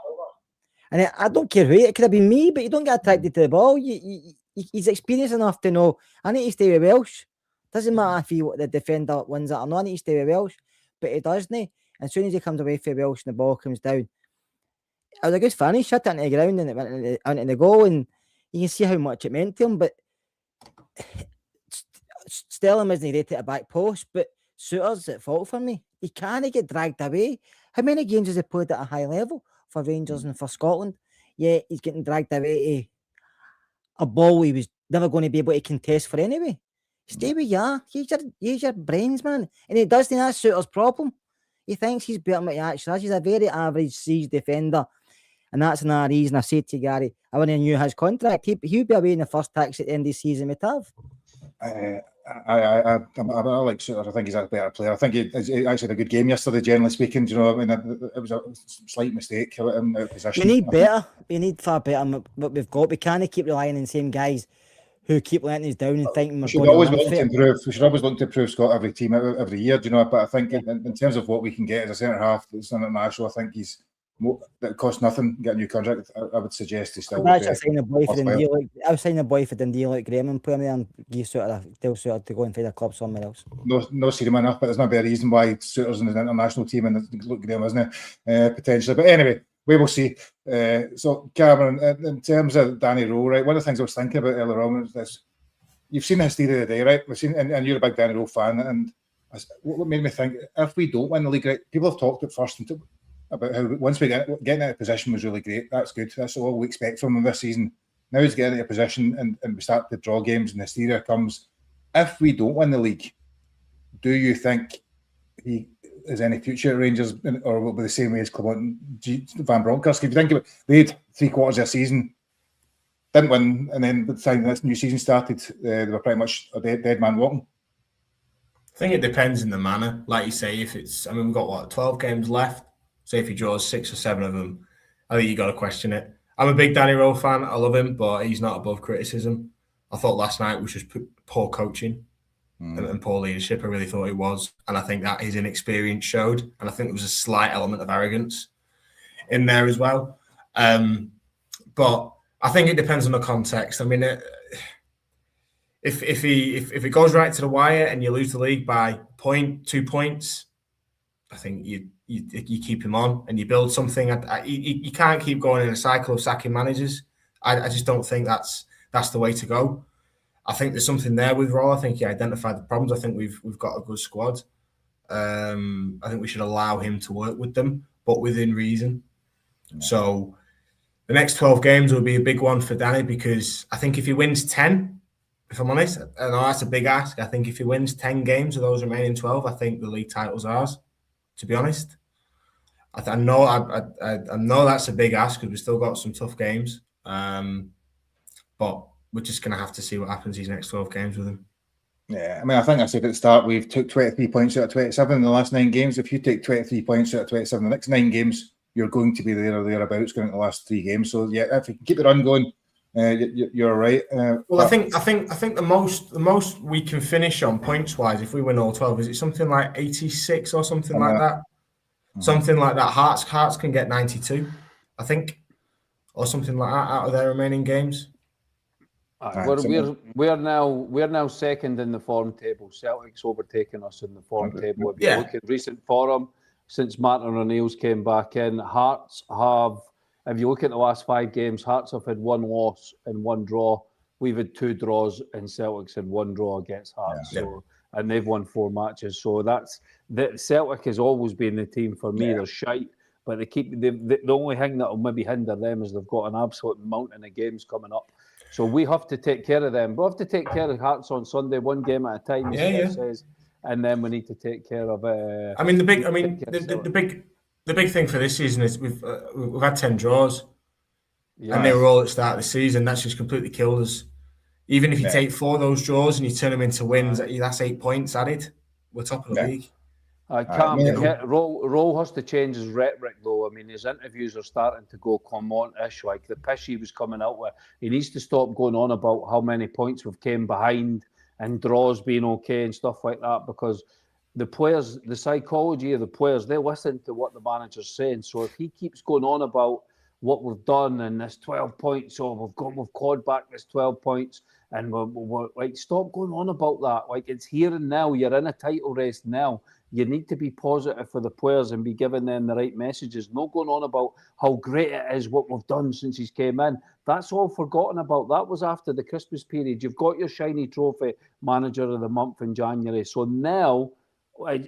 And I don't care who it could have been me, but you don't get attracted to the ball. He's experienced enough to know I need to stay with Welsh. Doesn't matter if the defender wins it or not. I need to stay with Welsh, but he doesn't. And as soon as he comes away from Welsh and the ball comes down, it was a good finish. Shut it into the ground and it went into the goal, and you can see how much it meant to him. But Stelling isn't great at a back post, but Suter's at fault for me. He can't get dragged away. How many games has he played at a high level for Rangers and for Scotland? Yeah, he's getting dragged away to a ball he was never going to be able to contest for anyway. Stay where you are. Use your brains, man. And he does think that's Suter's problem. He thinks he's better than what he actually is. He's a very average siege defender. And that's another reason I said to Gary, I wouldn't renew his contract. He'd be away in the first tax at the end of the season we'd have. I like Souttar. I think he's a better player. I think he actually had a good game yesterday, generally speaking. Do you know, I mean, it was a slight mistake out of position. We need better. We need far better than what we've got. We can't keep relying on the same guys who keep letting us down and thinking we're going always look to improve. We should always look to improve, Scott, every team every year. Do you know? But I think in terms of what we can get as a centre half that's international, I think he's that costs nothing. Get a new contract. I would suggest he still. I sign a boy for Dundee. I'll sign a boy for Dundee like Graham and put him there and give tell Souttar to go and find a club somewhere else. No, see him enough, but there's not a reason why Souttar's in the international team and look Graham, isn't it? Potentially, but anyway. We will see. So, Cameron, in terms of Danny Rowe, right? One of the things I was thinking about earlier on was this. You've seen the hysteria of the day, right? We've seen, and you're a big Danny Rowe fan. And what made me think, if we don't win the league, right? People have talked at first about how once we getting out of position was really great. That's good. That's all we expect from him this season. Now he's getting out of position and we start to draw games and hysteria comes. If we don't win the league, do you think he is any future at Rangers, or will it be the same way as Clement Van Bronckhorst? If you think about it, they had 3/4 of the season, didn't win, and then by the time this new season started, they were pretty much a dead man walking. I think it depends in the manner. Like you say, if it's, I mean, we've got 12 games left. So if he draws 6 or 7 of them, I think you got to question it. I'm a big Danny Rowe fan. I love him, but he's not above criticism. I thought last night was just poor coaching. And poor leadership. I really thought it was, and I think that his inexperience showed, and I think there was a slight element of arrogance in there as well. But I think it depends on the context. I mean, if it goes right to the wire and you lose the league by 2 points, I think you keep him on and you build something. You can't keep going in a cycle of sacking managers. I just don't think that's the way to go. I think there's something there with Rowe. I think he identified the problems. I think we've got a good squad. I think we should allow him to work with them, but within reason. Yeah. So the next 12 games will be a big one for Danny, because I think if he wins 10, if I'm honest, I know that's a big ask. I think if he wins 10 games of those remaining 12, I think the league title's ours, to be honest. I know that's a big ask because we've still got some tough games. But we're just going to have to see what happens these next 12 games with him. Yeah, I mean, I think I said at the start, we've took 23 points out of 27 in the last 9 games. If you take 23 points out of 27 in the next 9 games, you're going to be there or thereabouts going into the last 3 games. So yeah, if you can keep the run going, you're right. Well, I think the most we can finish on points wise, if we win all 12, is it something like 86 or something like that? Mm-hmm. Something like that. Hearts can get 92, I think, or something like that out of their remaining games. We're now second in the form table. Celtic's overtaken us in the form table. If you look at recent form, since Martin O'Neill's came back in, Hearts have, if you look at the last 5 games, Hearts have had 1 loss and 1 draw. We've had 2 draws and Celtic's had 1 draw against Hearts. Yeah. So, and they've won 4 matches. So Celtic has always been the team for me. Yeah. They're shite, but the only thing that will maybe hinder them is they've got an absolute mountain of games coming up. So we have to take care of them. We have to take care of Hearts on Sunday, 1 game at a time, as says, and then we need to take care of. The big thing for this season is we've had 10 draws, and they were all at the start of the season. That's just completely killed us. Even if you take 4 of those draws and you turn them into wins, that's 8 points added. We're top of the league. Rowe has to change his rhetoric, though. I mean, his interviews are starting to go Clement-ish, like the pish he was coming out with. He needs to stop going on about how many points we've came behind and draws being okay and stuff like that, because the players, the psychology of the players, they listen to what the manager's saying. So if he keeps going on about what we've done and this 12 points, we've clawed back this 12 points, and we're like, stop going on about that. Like, it's here and now. You're in a title race now. You need to be positive for the players and be giving them the right messages. Not going on about how great it is what we've done since he's came in. That's all forgotten about. That was after the Christmas period. You've got your shiny trophy, manager of the month in January. So now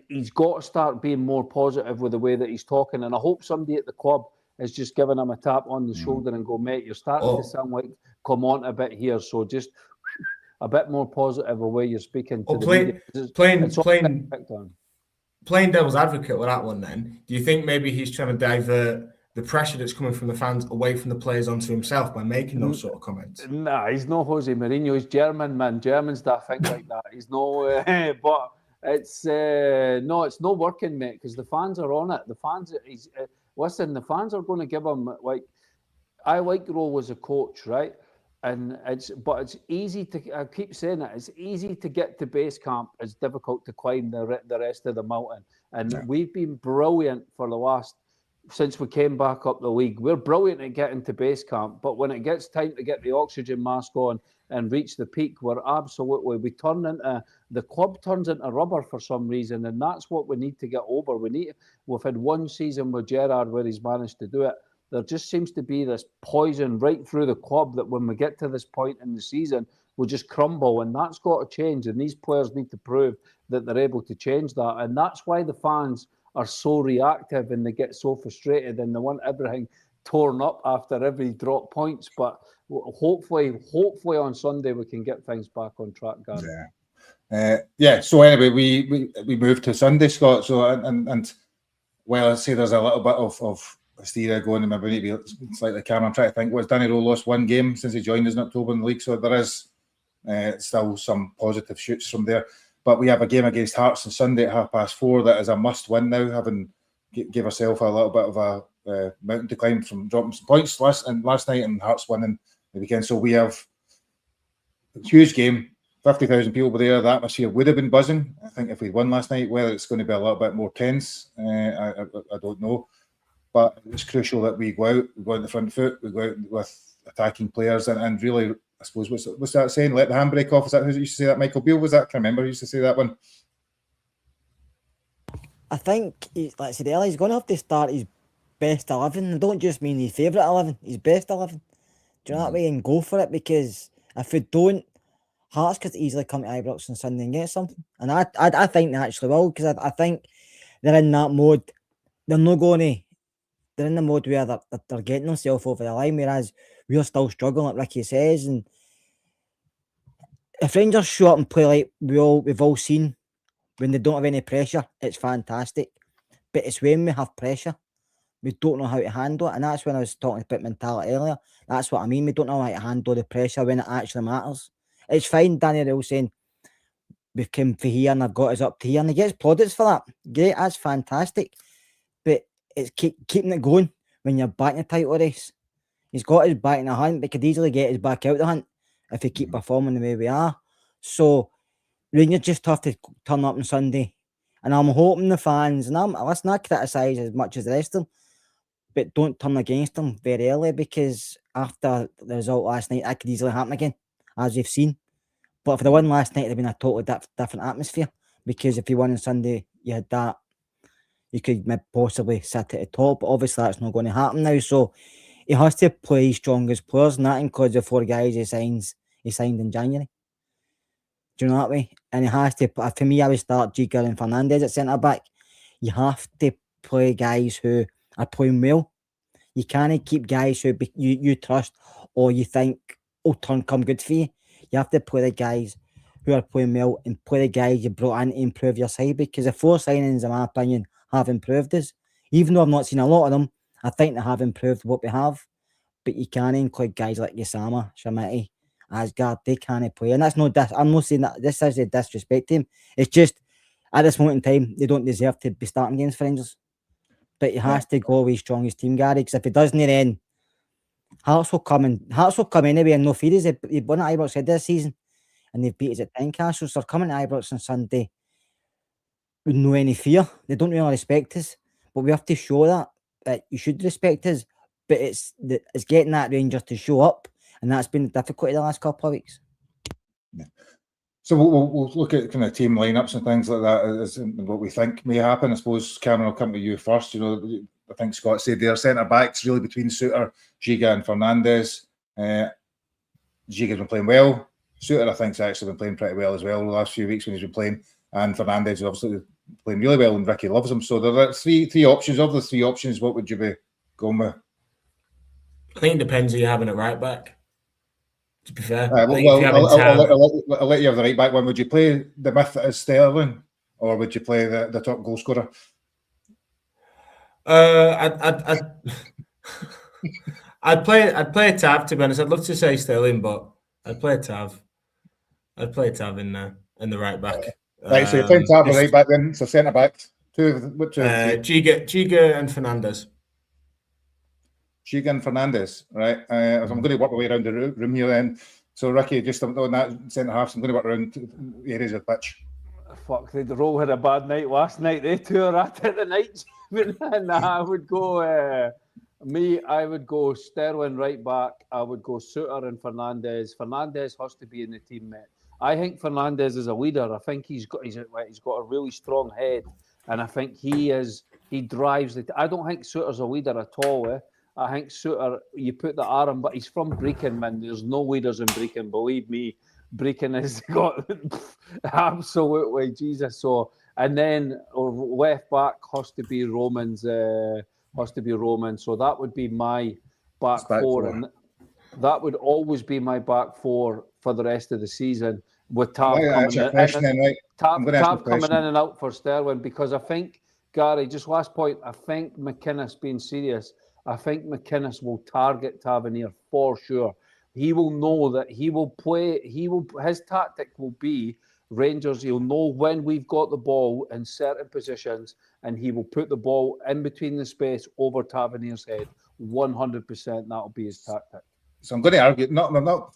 he's got to start being more positive with the way that he's talking. And I hope somebody at the club is just giving him a tap on the shoulder and go, mate, you're starting to sound like Clement a bit here. So just playing devil's advocate with that one, then, do you think maybe he's trying to divert the pressure that's coming from the fans away from the players onto himself by making those sort of comments? Nah, he's no Jose Mourinho. He's German, man. Germans don't think like that. He's no, but it's no, it's not working, mate. Because the fans are on it. The fans, listen. The fans are going to give him like. I like Rowe as a coach, right? And it's easy to. I keep saying it. It's easy to get to base camp. It's difficult to climb the rest of the mountain. And we've been brilliant for the last. Since we came back up the league, we're brilliant at getting to base camp, but when it gets time to get the oxygen mask on and reach the peak, the club turns into rubber for some reason, and that's what we need to get over. We've had one season with Gerrard where he's managed to do it. There just seems to be this poison right through the club that when we get to this point in the season, we'll just crumble, and that's got to change, and these players need to prove that they're able to change that, and that's why the fans are so reactive and they get so frustrated and they want everything torn up after every drop points. But hopefully on Sunday we can get things back on track, Gary. So anyway, we moved to Sunday, Scott. So and well, I say there's a little bit of hysteria going, and maybe need to be slightly calm. I'm trying to think. Danny Rowe lost one game since he joined us in October in the league, so there is still some positive shoots from there. But we have a game against Hearts on Sunday at 4:30 that is a must-win now, having give ourselves a little bit of a mountain to climb from dropping some points last night and Hearts winning the weekend. So we have a huge game, 50,000 people were there. The atmosphere would have been buzzing. I think if we won last night, whether it's going to be a little bit more tense, I don't know. But it's crucial that we go out in the front foot, we go out with attacking players and really, I suppose, what's that saying? Let the handbrake off. Is that who used to say that? Michael Beale was that? I can't remember who used to say that one. I think, like I said earlier, he's going to have to start his best 11. I don't just mean his favourite 11, his best 11. Do you know that way? And go for it, because if we don't, Hearts could easily come to Ibrox on Sunday and get something. And I think they actually will, because I think they're in that mode. They're not going to. They're in the mode where they're getting themselves over the line, whereas we're still struggling, like Ricky says. And if Rangers show up and play like we've all seen, when they don't have any pressure, it's fantastic. But it's when we have pressure, we don't know how to handle it. And that's when I was talking about mentality earlier. That's what I mean. We don't know how to handle the pressure when it actually matters. It's fine, Daniel saying, we've come for here and I've got us up to here. And he gets plaudits for that. Great, that's fantastic. But it's keeping it going when you're back in the title race. He's got his back in the hunt, but could easily get his back out the hunt if we keep performing the way we are. So Rangers just have to turn up on Sunday. And I'm hoping the fans, and let's not criticise as much as the rest of them, but don't turn against them very early, because after the result last night, that could easily happen again, as we've seen. But if they won last night, it'd have been a totally different atmosphere, because if you won on Sunday, you had that, you could maybe possibly sit at the top, but obviously that's not going to happen now. So he has to play his strongest players, and that includes the 4 guys he signed in January. Do you know that way? And he has to, for me, I would start Giga and Fernandez at centre-back. You have to play guys who are playing well. You can't keep guys who you trust or you think will come good for you. You have to play the guys who are playing well and play the guys you brought in to improve your side, because the 4 signings, in my opinion, have improved us. Even though I've not seen a lot of them, I think they have improved what we have. But you can't include guys like Yasama, Shamiti, Asgard. They can't play. And that's no I'm not saying that this is a disrespect to him. It's just, at this moment in time, they don't deserve to be starting games for Rangers. But he has to go with his strongest team, Gary, because if he doesn't, then Hearts will come anyway and no fears. They've won at Ibrox this season and they've beat us at Tynecastle. So they're coming to Ibrox on Sunday with no any fear. They don't really respect us, but we have to show that you should respect us. But it's getting that Rangers to show up, and that's been the difficulty the last couple of weeks. Yeah. So we'll look at kind of team lineups and things like that as what we think may happen. I suppose, Cameron, I'll come to you first. You know, I think Scott said their centre backs really between Suter, Giga, and Fernandez. Giga's been playing well. Suter, I think, has actually been playing pretty well as well the last few weeks when he's been playing. And Fernandez is obviously playing really well, and Ricky loves him. So there are three options. Of the 3 options, what would you be going with? I think it depends who you have in a right back. To be fair, I'll let you have the right back one. Would you play the myth that is Sterling or would you play the top goal scorer? I'd play a Tav, to be honest. I'd love to say Sterling, but I'd play a Tav. I'd play a Tav in the right back. Right, so you're playing Tav right back then. So centre backs. Giga and Fernandez. Giga and Fernandez, right? I'm going to work my way around the room here then. So Ricky, just on that centre half, I'm going to work around the areas of the pitch. Fuck, the Roll had a bad night last night. They two are at it the night. Nah, I would go. I would go Sterling right back. I would go Suter and Fernandez. Fernandez has to be in the team, mate. I think Fernandez is a leader. I think he's got a really strong head, and I think he drives it. I don't think Suter's a leader at all. I think Suter, you put the arm, but he's from Brecon, man. There's no leaders in Brecon, believe me. Brecon has got absolutely Jesus. So, and then left back has to be Romans. So that would be my back four, and that would always be my back four for the rest of the season. With Tav coming in and out for Sterling, because I think, Gary, just last point, I think McInnes, being serious, I think McInnes will target Tavernier for sure. He will know that he will play. His tactic will be Rangers. He'll know when we've got the ball in certain positions, and he will put the ball in between the space over Tavernier's head. 100%. That'll be his tactic. So I'm going to argue, not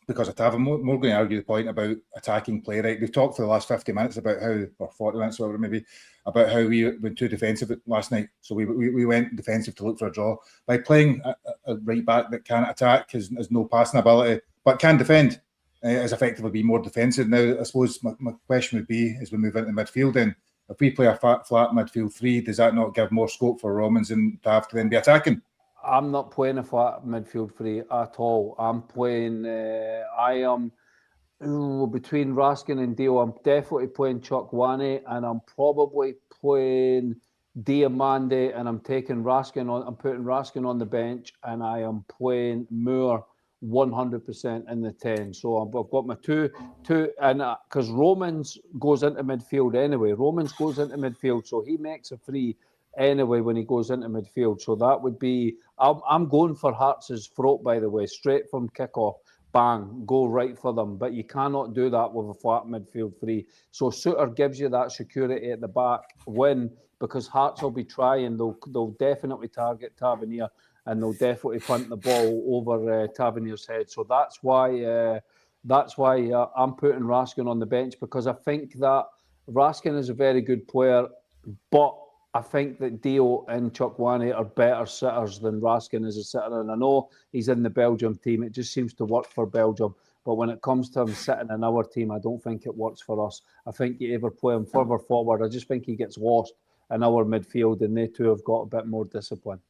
because of Tav, I'm more going to argue the point about attacking play. Right, we've talked for the last 50 minutes about how, or 40 minutes, whatever it may be, about how we went too defensive last night. So we went defensive to look for a draw. By playing a right back that can't attack, has no passing ability, but can defend, is effectively be more defensive. Now, I suppose my question would be, as we move into midfield, then, if we play a flat midfield three, does that not give more scope for Romans and Tav to then be attacking? I'm not playing a flat midfield three at all. I'm playing. I am between Raskin and Dio. I'm definitely playing Chokwane, and I'm probably playing Diamande, and I'm taking Raskin on. I'm putting Raskin on the bench, and I am playing Moore 100% in the 10. So I've got my two, and because Romans goes into midfield anyway. Romans goes into midfield, so he makes a free anyway when he goes into midfield. So that would be, I'm going for Hearts' throat, by the way, straight from kickoff, bang, go right for them. But you cannot do that with a flat midfield three. So Suter gives you that security at the back because Hearts will be trying. They'll definitely target Tavernier, and they'll definitely punt the ball over Tavernier's head. So that's why I'm putting Raskin on the bench, because I think that Raskin is a very good player, but I think that Dio and Chokwane are better sitters than Raskin is a sitter. And I know he's in the Belgium team. It just seems to work for Belgium. But when it comes to him sitting in our team, I don't think it works for us. I think you ever play him further forward, I just think he gets lost in our midfield, and they two have got a bit more discipline.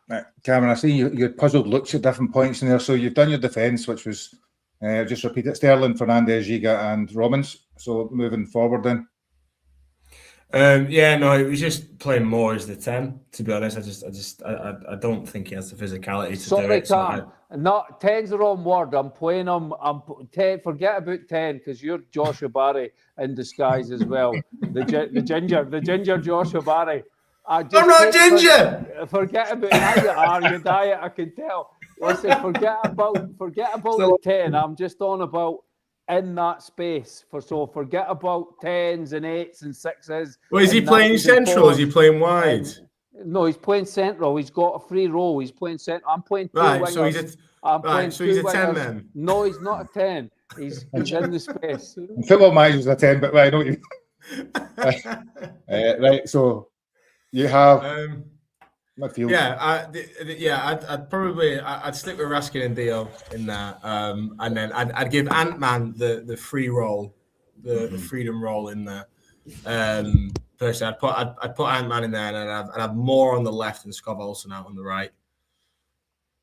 Right, Cameron, I see you puzzled looks at different points in there. So you've done your defence, which was, just repeat it, Sterling, Fernandez, Giga and Romans. So moving forward then. It was just playing more as the 10. To be honest, I don't think he has the physicality to do it. Sorry, not 10's the wrong word. I'm playing him. I'm 10. Forget about 10 because you're Joshua Barry in disguise as well. The ginger Joshua Barry. I'm not ginger. Forget about how you are. Your diet, I can tell. Listen, forget about the 10. I'm just on about in that space. Forget about 10s and 8s and 6s. Well, is he playing central or is he playing wide? No, he's playing central. He's got a free role. He's playing central. I'm playing two wingers. So he's a 10 then? No, he's not a 10. He's in the space. Football Manager's a 10, but right, I know what you right, so you have midfield. I'd stick with Raskin and Dio in there, and then I'd give Ant-Man the free role, the freedom role in there. Personally, I'd put Ant-Man in there, and I'd have more on the left and Scott Olsen out on the right.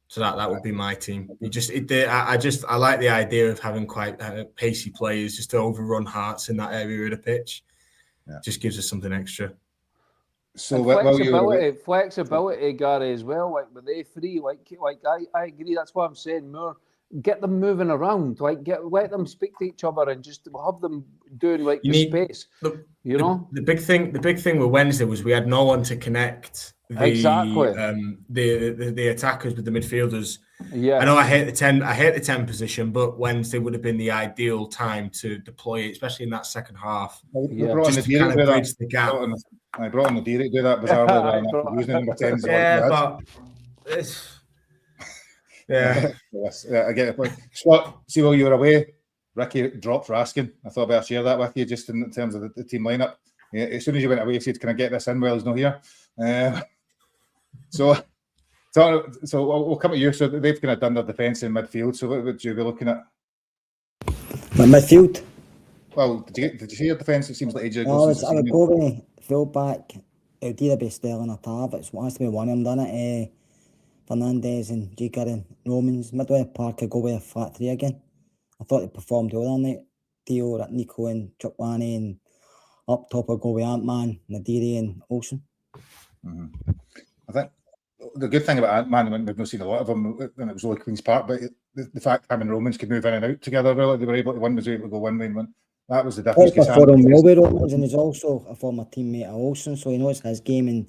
So that would be my team. I like the idea of having quite pacey players just to overrun Hearts in that area of the pitch. Yeah. Just gives us something extra. So flexibility, Gary, as well. Like, but they free. Like I agree. That's what I'm saying. get them moving around, like let them speak to each other and just have them doing like space. The big thing with Wednesday was we had no one to connect the attackers with the midfielders. Yeah, I know I hate the 10 position, but Wednesday would have been the ideal time to deploy it, especially in that second half. Just to kind of bridge the gap. I brought on the Derek to do that bizarrely using the number 10s. But it's I get it. But Scott, see while you were away, Ricky dropped for asking. I thought I'd better share that with you just in terms of the team lineup. Yeah, as soon as you went away, he said, "Can I get this in?" Well, he's not here. So we'll come to you. So they've kind of done their defence in midfield. So what would you be looking at? My midfield. Well, did you see your defence? It seems like ages ago. I would go with full back. It would either be Sterling or Tav. It has to be one of them done it. Fernandez and Jigger and Romans. Midway Park, I go with a flat 3 again. I thought they performed well on night. Theo, Nico and Chukwani, and up top I go with Ant-Man, Nadiri and Olsen. Mm-hmm. I think the good thing about Ant-Man, we've not seen a lot of them when it was only Queen's Park, but the fact him and Romans could move in and out together, really, they were able to, one was able to go one way and one. That was the difference. I performed well with Romans, and he's also a former teammate of Olsen, so he knows his game, and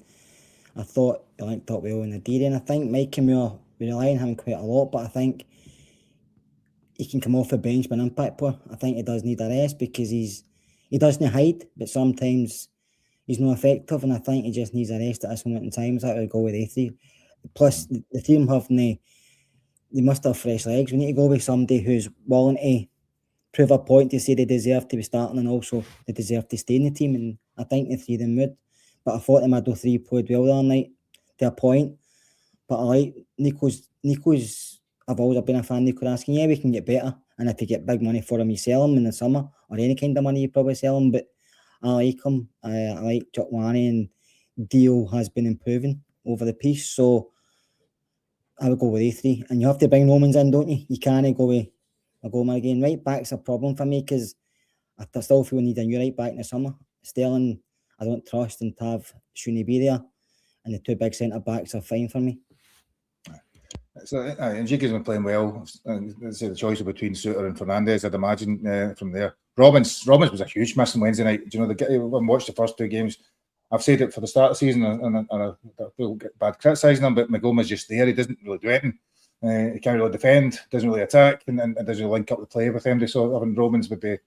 I thought he linked up well in Nadiri, and I think Mike and we rely on him quite a lot, but I think he can come off the bench by an impact player. I think he does need a rest because he doesn't hide, but sometimes he's not effective, and I think he just needs a rest at this moment in time. So I would go with A3. Plus, the team they must have fresh legs. We need to go with somebody who's willing to prove a point to say they deserve to be starting and also they deserve to stay in the team. And I think the 3 of them would. But I thought the middle 3 played well the other night to a point. But I like Nico's. I've always been a fan of Nico asking, yeah, we can get better. And if you get big money for him, you sell him in the summer, or any kind of money, you probably sell him. But I like him. I like Chukwani, and Dio has been improving over the piece. So I would go with A3. And you have to bring Romans in, don't you? You can't go with a goalman again. Right back's a problem for me because I still feel we need a new right back in the summer. Sterling, I don't trust, and Tav shouldn't be there. And the 2 big centre backs are fine for me. So, and Jiga's been playing well. The choice between Suter and Fernandez, I'd imagine, from there. Robbins was a huge miss on Wednesday night. Do you know, when I watched the first 2 games, I've said it for the start of the season, and I feel bad criticising him, but McGoma's just there. He doesn't really do anything. He can't really defend, doesn't really attack, and doesn't really link up the play with him. So I think Robbins would be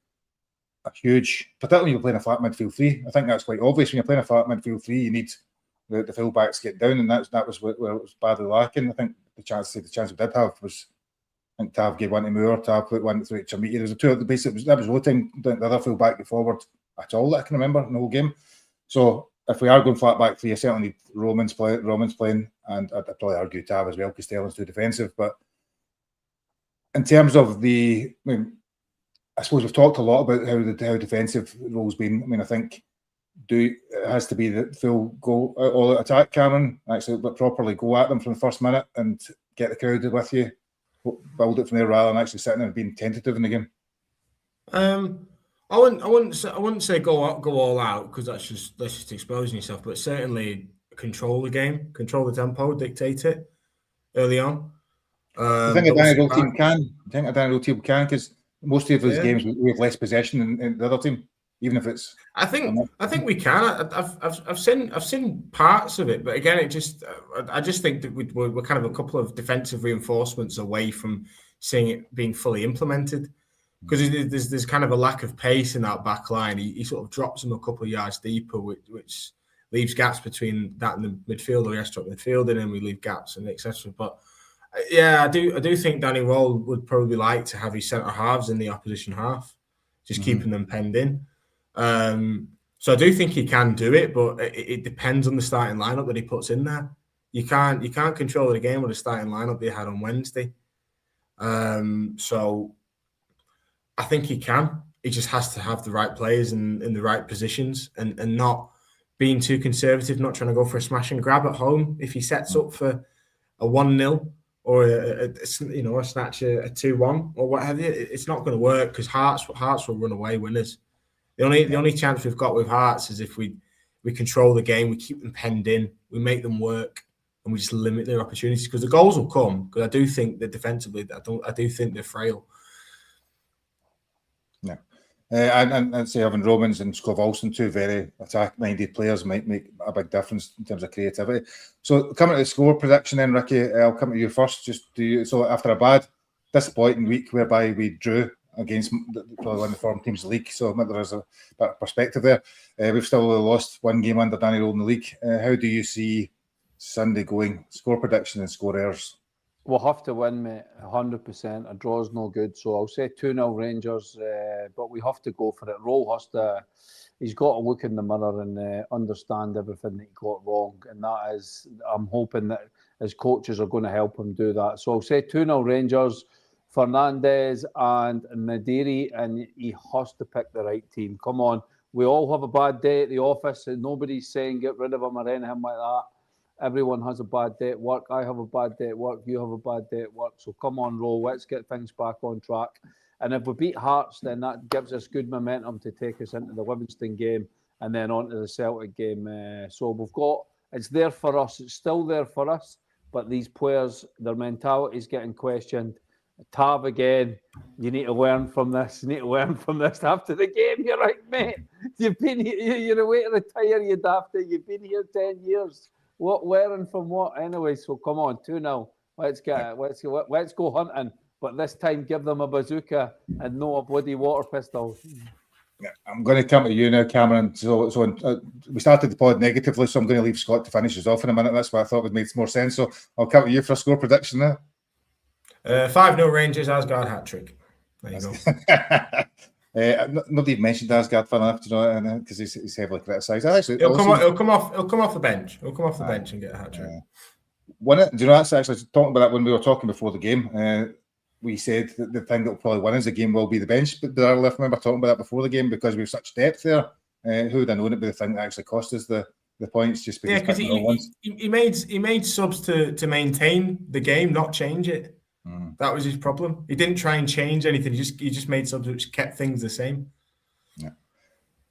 a huge, particularly when you're playing a flat midfield 3. I think that's quite obvious. When you're playing a flat midfield 3, you need the full backs get down, and that was where it was badly lacking. I think the chance we did have was, I think Tav gave one to Moore, Tav put one through to Chamiti. There was a 2 at the base. That was the only time the other full back get forward at all that I can remember in the whole game. So if we are going flat back 3, I certainly need Romans playing, and I'd probably argue Tav as well because Sterling's too defensive. But in terms of I suppose we've talked a lot about how defensive role's been. I mean, I think it has to be the full go all out attack, Cameron, actually, but properly go at them from the first minute and get the crowd with you, build it from there rather than actually sitting there and being tentative in the game. I wouldn't say go all out because that's just exposing yourself, but certainly control the game, control the tempo, dictate it early on. I think a Daniel team can. I think a Daniel team can because most of those games we have less possession than the other team. Even if it's, I think we can. I've seen parts of it, but again, I just think that we're kind of a couple of defensive reinforcements away from seeing it being fully implemented. Because there's kind of a lack of pace in that back line. He sort of drops them a couple of yards deeper, which leaves gaps between that and the midfield, or yes, drop midfield, and then we leave gaps and etc. But yeah, I do think Danny Roll would probably like to have his centre halves in the opposition half, just keeping them penned in. So I do think he can do it, but it depends on the starting lineup that he puts in there. You can't control the game with the starting lineup they had on Wednesday. So I think he can. He just has to have the right players in the right positions and not being too conservative, not trying to go for a smash and grab at home. If he sets up for a 1-0 or a snatch a 2-1 or what have you, it's not going to work because Hearts will run away winners. The only chance we've got with Hearts is if we control the game, we keep them penned in, we make them work, and we just limit their opportunities, because the goals will come. Because I do think that defensively, I do think they're frail. Yeah. And say having Romans and Scott Olsen, two very attack-minded players, might make a big difference in terms of creativity. So coming to the score prediction then, Ricky, I'll come to you first. So after a bad, disappointing week whereby we drew against probably one of the form teams in the league, so maybe there's a bit of perspective there. We've still lost one game under Danny Role in the league. How do you see Sunday going? Score prediction and score errors. We'll have to win, mate, 100%. A draw's no good. So I'll say 2-0 Rangers, but we have to go for it. Roll has to, he's got to look in the mirror and understand everything that he got wrong. And that is, I'm hoping that his coaches are going to help him do that. So I'll say 2-0 Rangers, Fernandez and Nadiri, and he has to pick the right team. Come on. We all have a bad day at the office, and nobody's saying get rid of him or anything like that. Everyone has a bad day at work. I have a bad day at work. You have a bad day at work. So come on, Roll. Let's get things back on track. And if we beat Hearts, then that gives us good momentum to take us into the Livingston game and then on to the Celtic game. So we've got, it's there for us. It's still there for us. But these players, their mentality is getting questioned. Tav again, you need to learn from this. You need to learn from this after the game. You're right, mate. You've been here. You're away to retire, you daft. You've been here 10 years. What learning from what? Anyway, so come on, 2-0. Let's go hunting. But this time, give them a bazooka and no a bloody water pistol. Yeah, I'm going to come to you now, Cameron. So we started the pod negatively, so I'm going to leave Scott to finish us off in a minute. That's what I thought would make more sense. So I'll come to you for a score prediction now. 5-0 Rangers, Asgard hat-trick. There you go. Nobody mentioned Asgard, fun enough, because he's heavily criticised. He'll come off the bench. He'll come off the bench and get a hat trick. Do you know, that's actually talking about that when we were talking before the game. We said that the thing that will probably win us the game will be the bench. But I remember talking about that before the game because we have such depth there. Who would have known it be the thing that actually cost us the points? Just because he made subs to maintain the game, not change it. That was his problem. He didn't try and change anything. He just made subs which kept things the same. Yeah.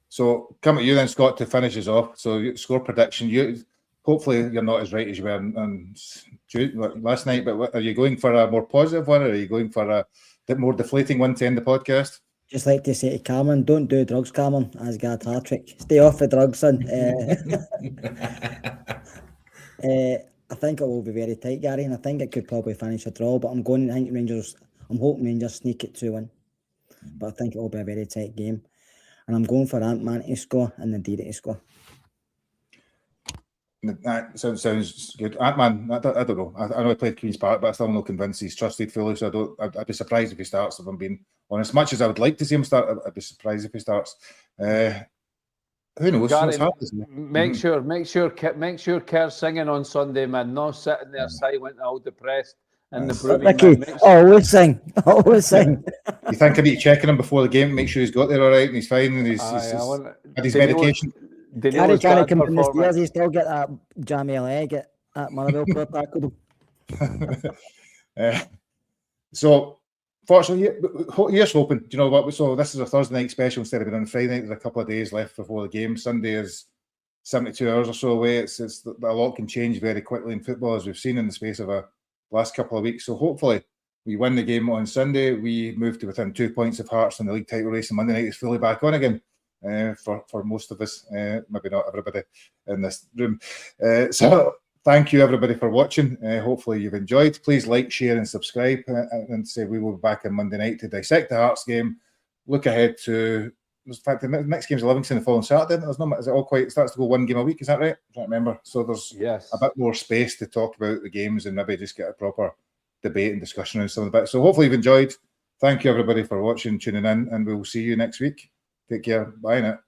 So come at you then, Scott, to finish us off. So score prediction. Hopefully you're not as right as you were on last night. But are you going for a more positive one, or are you going for a more deflating one to end the podcast? Just like to say to Cameron, don't do drugs, Cameron. Asgard hat trick. Stay off the drugs, son. I think it will be very tight, Gary, and I think it could probably finish a draw, but I'm hoping Rangers sneak it 2-1. But I think it will be a very tight game. And I'm going for Ant-Man to score and Nadiri to score. That sounds good. Ant-Man, I don't know. I know he played Queen's Park, but I still not convinced he's trusted fully, so I'd be surprised if he starts, if I'm being honest. As much as I would like to see him start, I'd be surprised if he starts. Who knows? Gary, make sure Kerr's singing on Sunday, man. Not sitting there silent, all depressed in the brooming. Ricky, always sing. You think I need to check him before the game, make sure he's got there all right and he's fine and he's had his medication. Gary can't come in the stairs. He still get that jammy leg at Motherwell Club tackled him. So. Fortunately, here's hoping. Do you know what? So this is a Thursday night special instead of being on Friday night. There's a couple of days left before the game. Sunday is 72 hours or so away. It's a lot can change very quickly in football, as we've seen in the space of a last couple of weeks. So hopefully we win the game on Sunday. We move to within 2 points of Hearts in the league title race, and Monday night is fully back on again for most of us. Maybe not everybody in this room. So. Thank you, everybody, for watching. Hopefully you've enjoyed. Please like, share and subscribe. And say we will be back on Monday night to dissect the Hearts game. Look ahead to... In fact, the next game is Livingston the following Saturday. It starts to go one game a week, is that right? I can't remember. So there's a bit more space to talk about the games and maybe just get a proper debate and discussion around some of the bits. So hopefully you've enjoyed. Thank you, everybody, for watching, tuning in, and we'll see you next week. Take care. Bye now.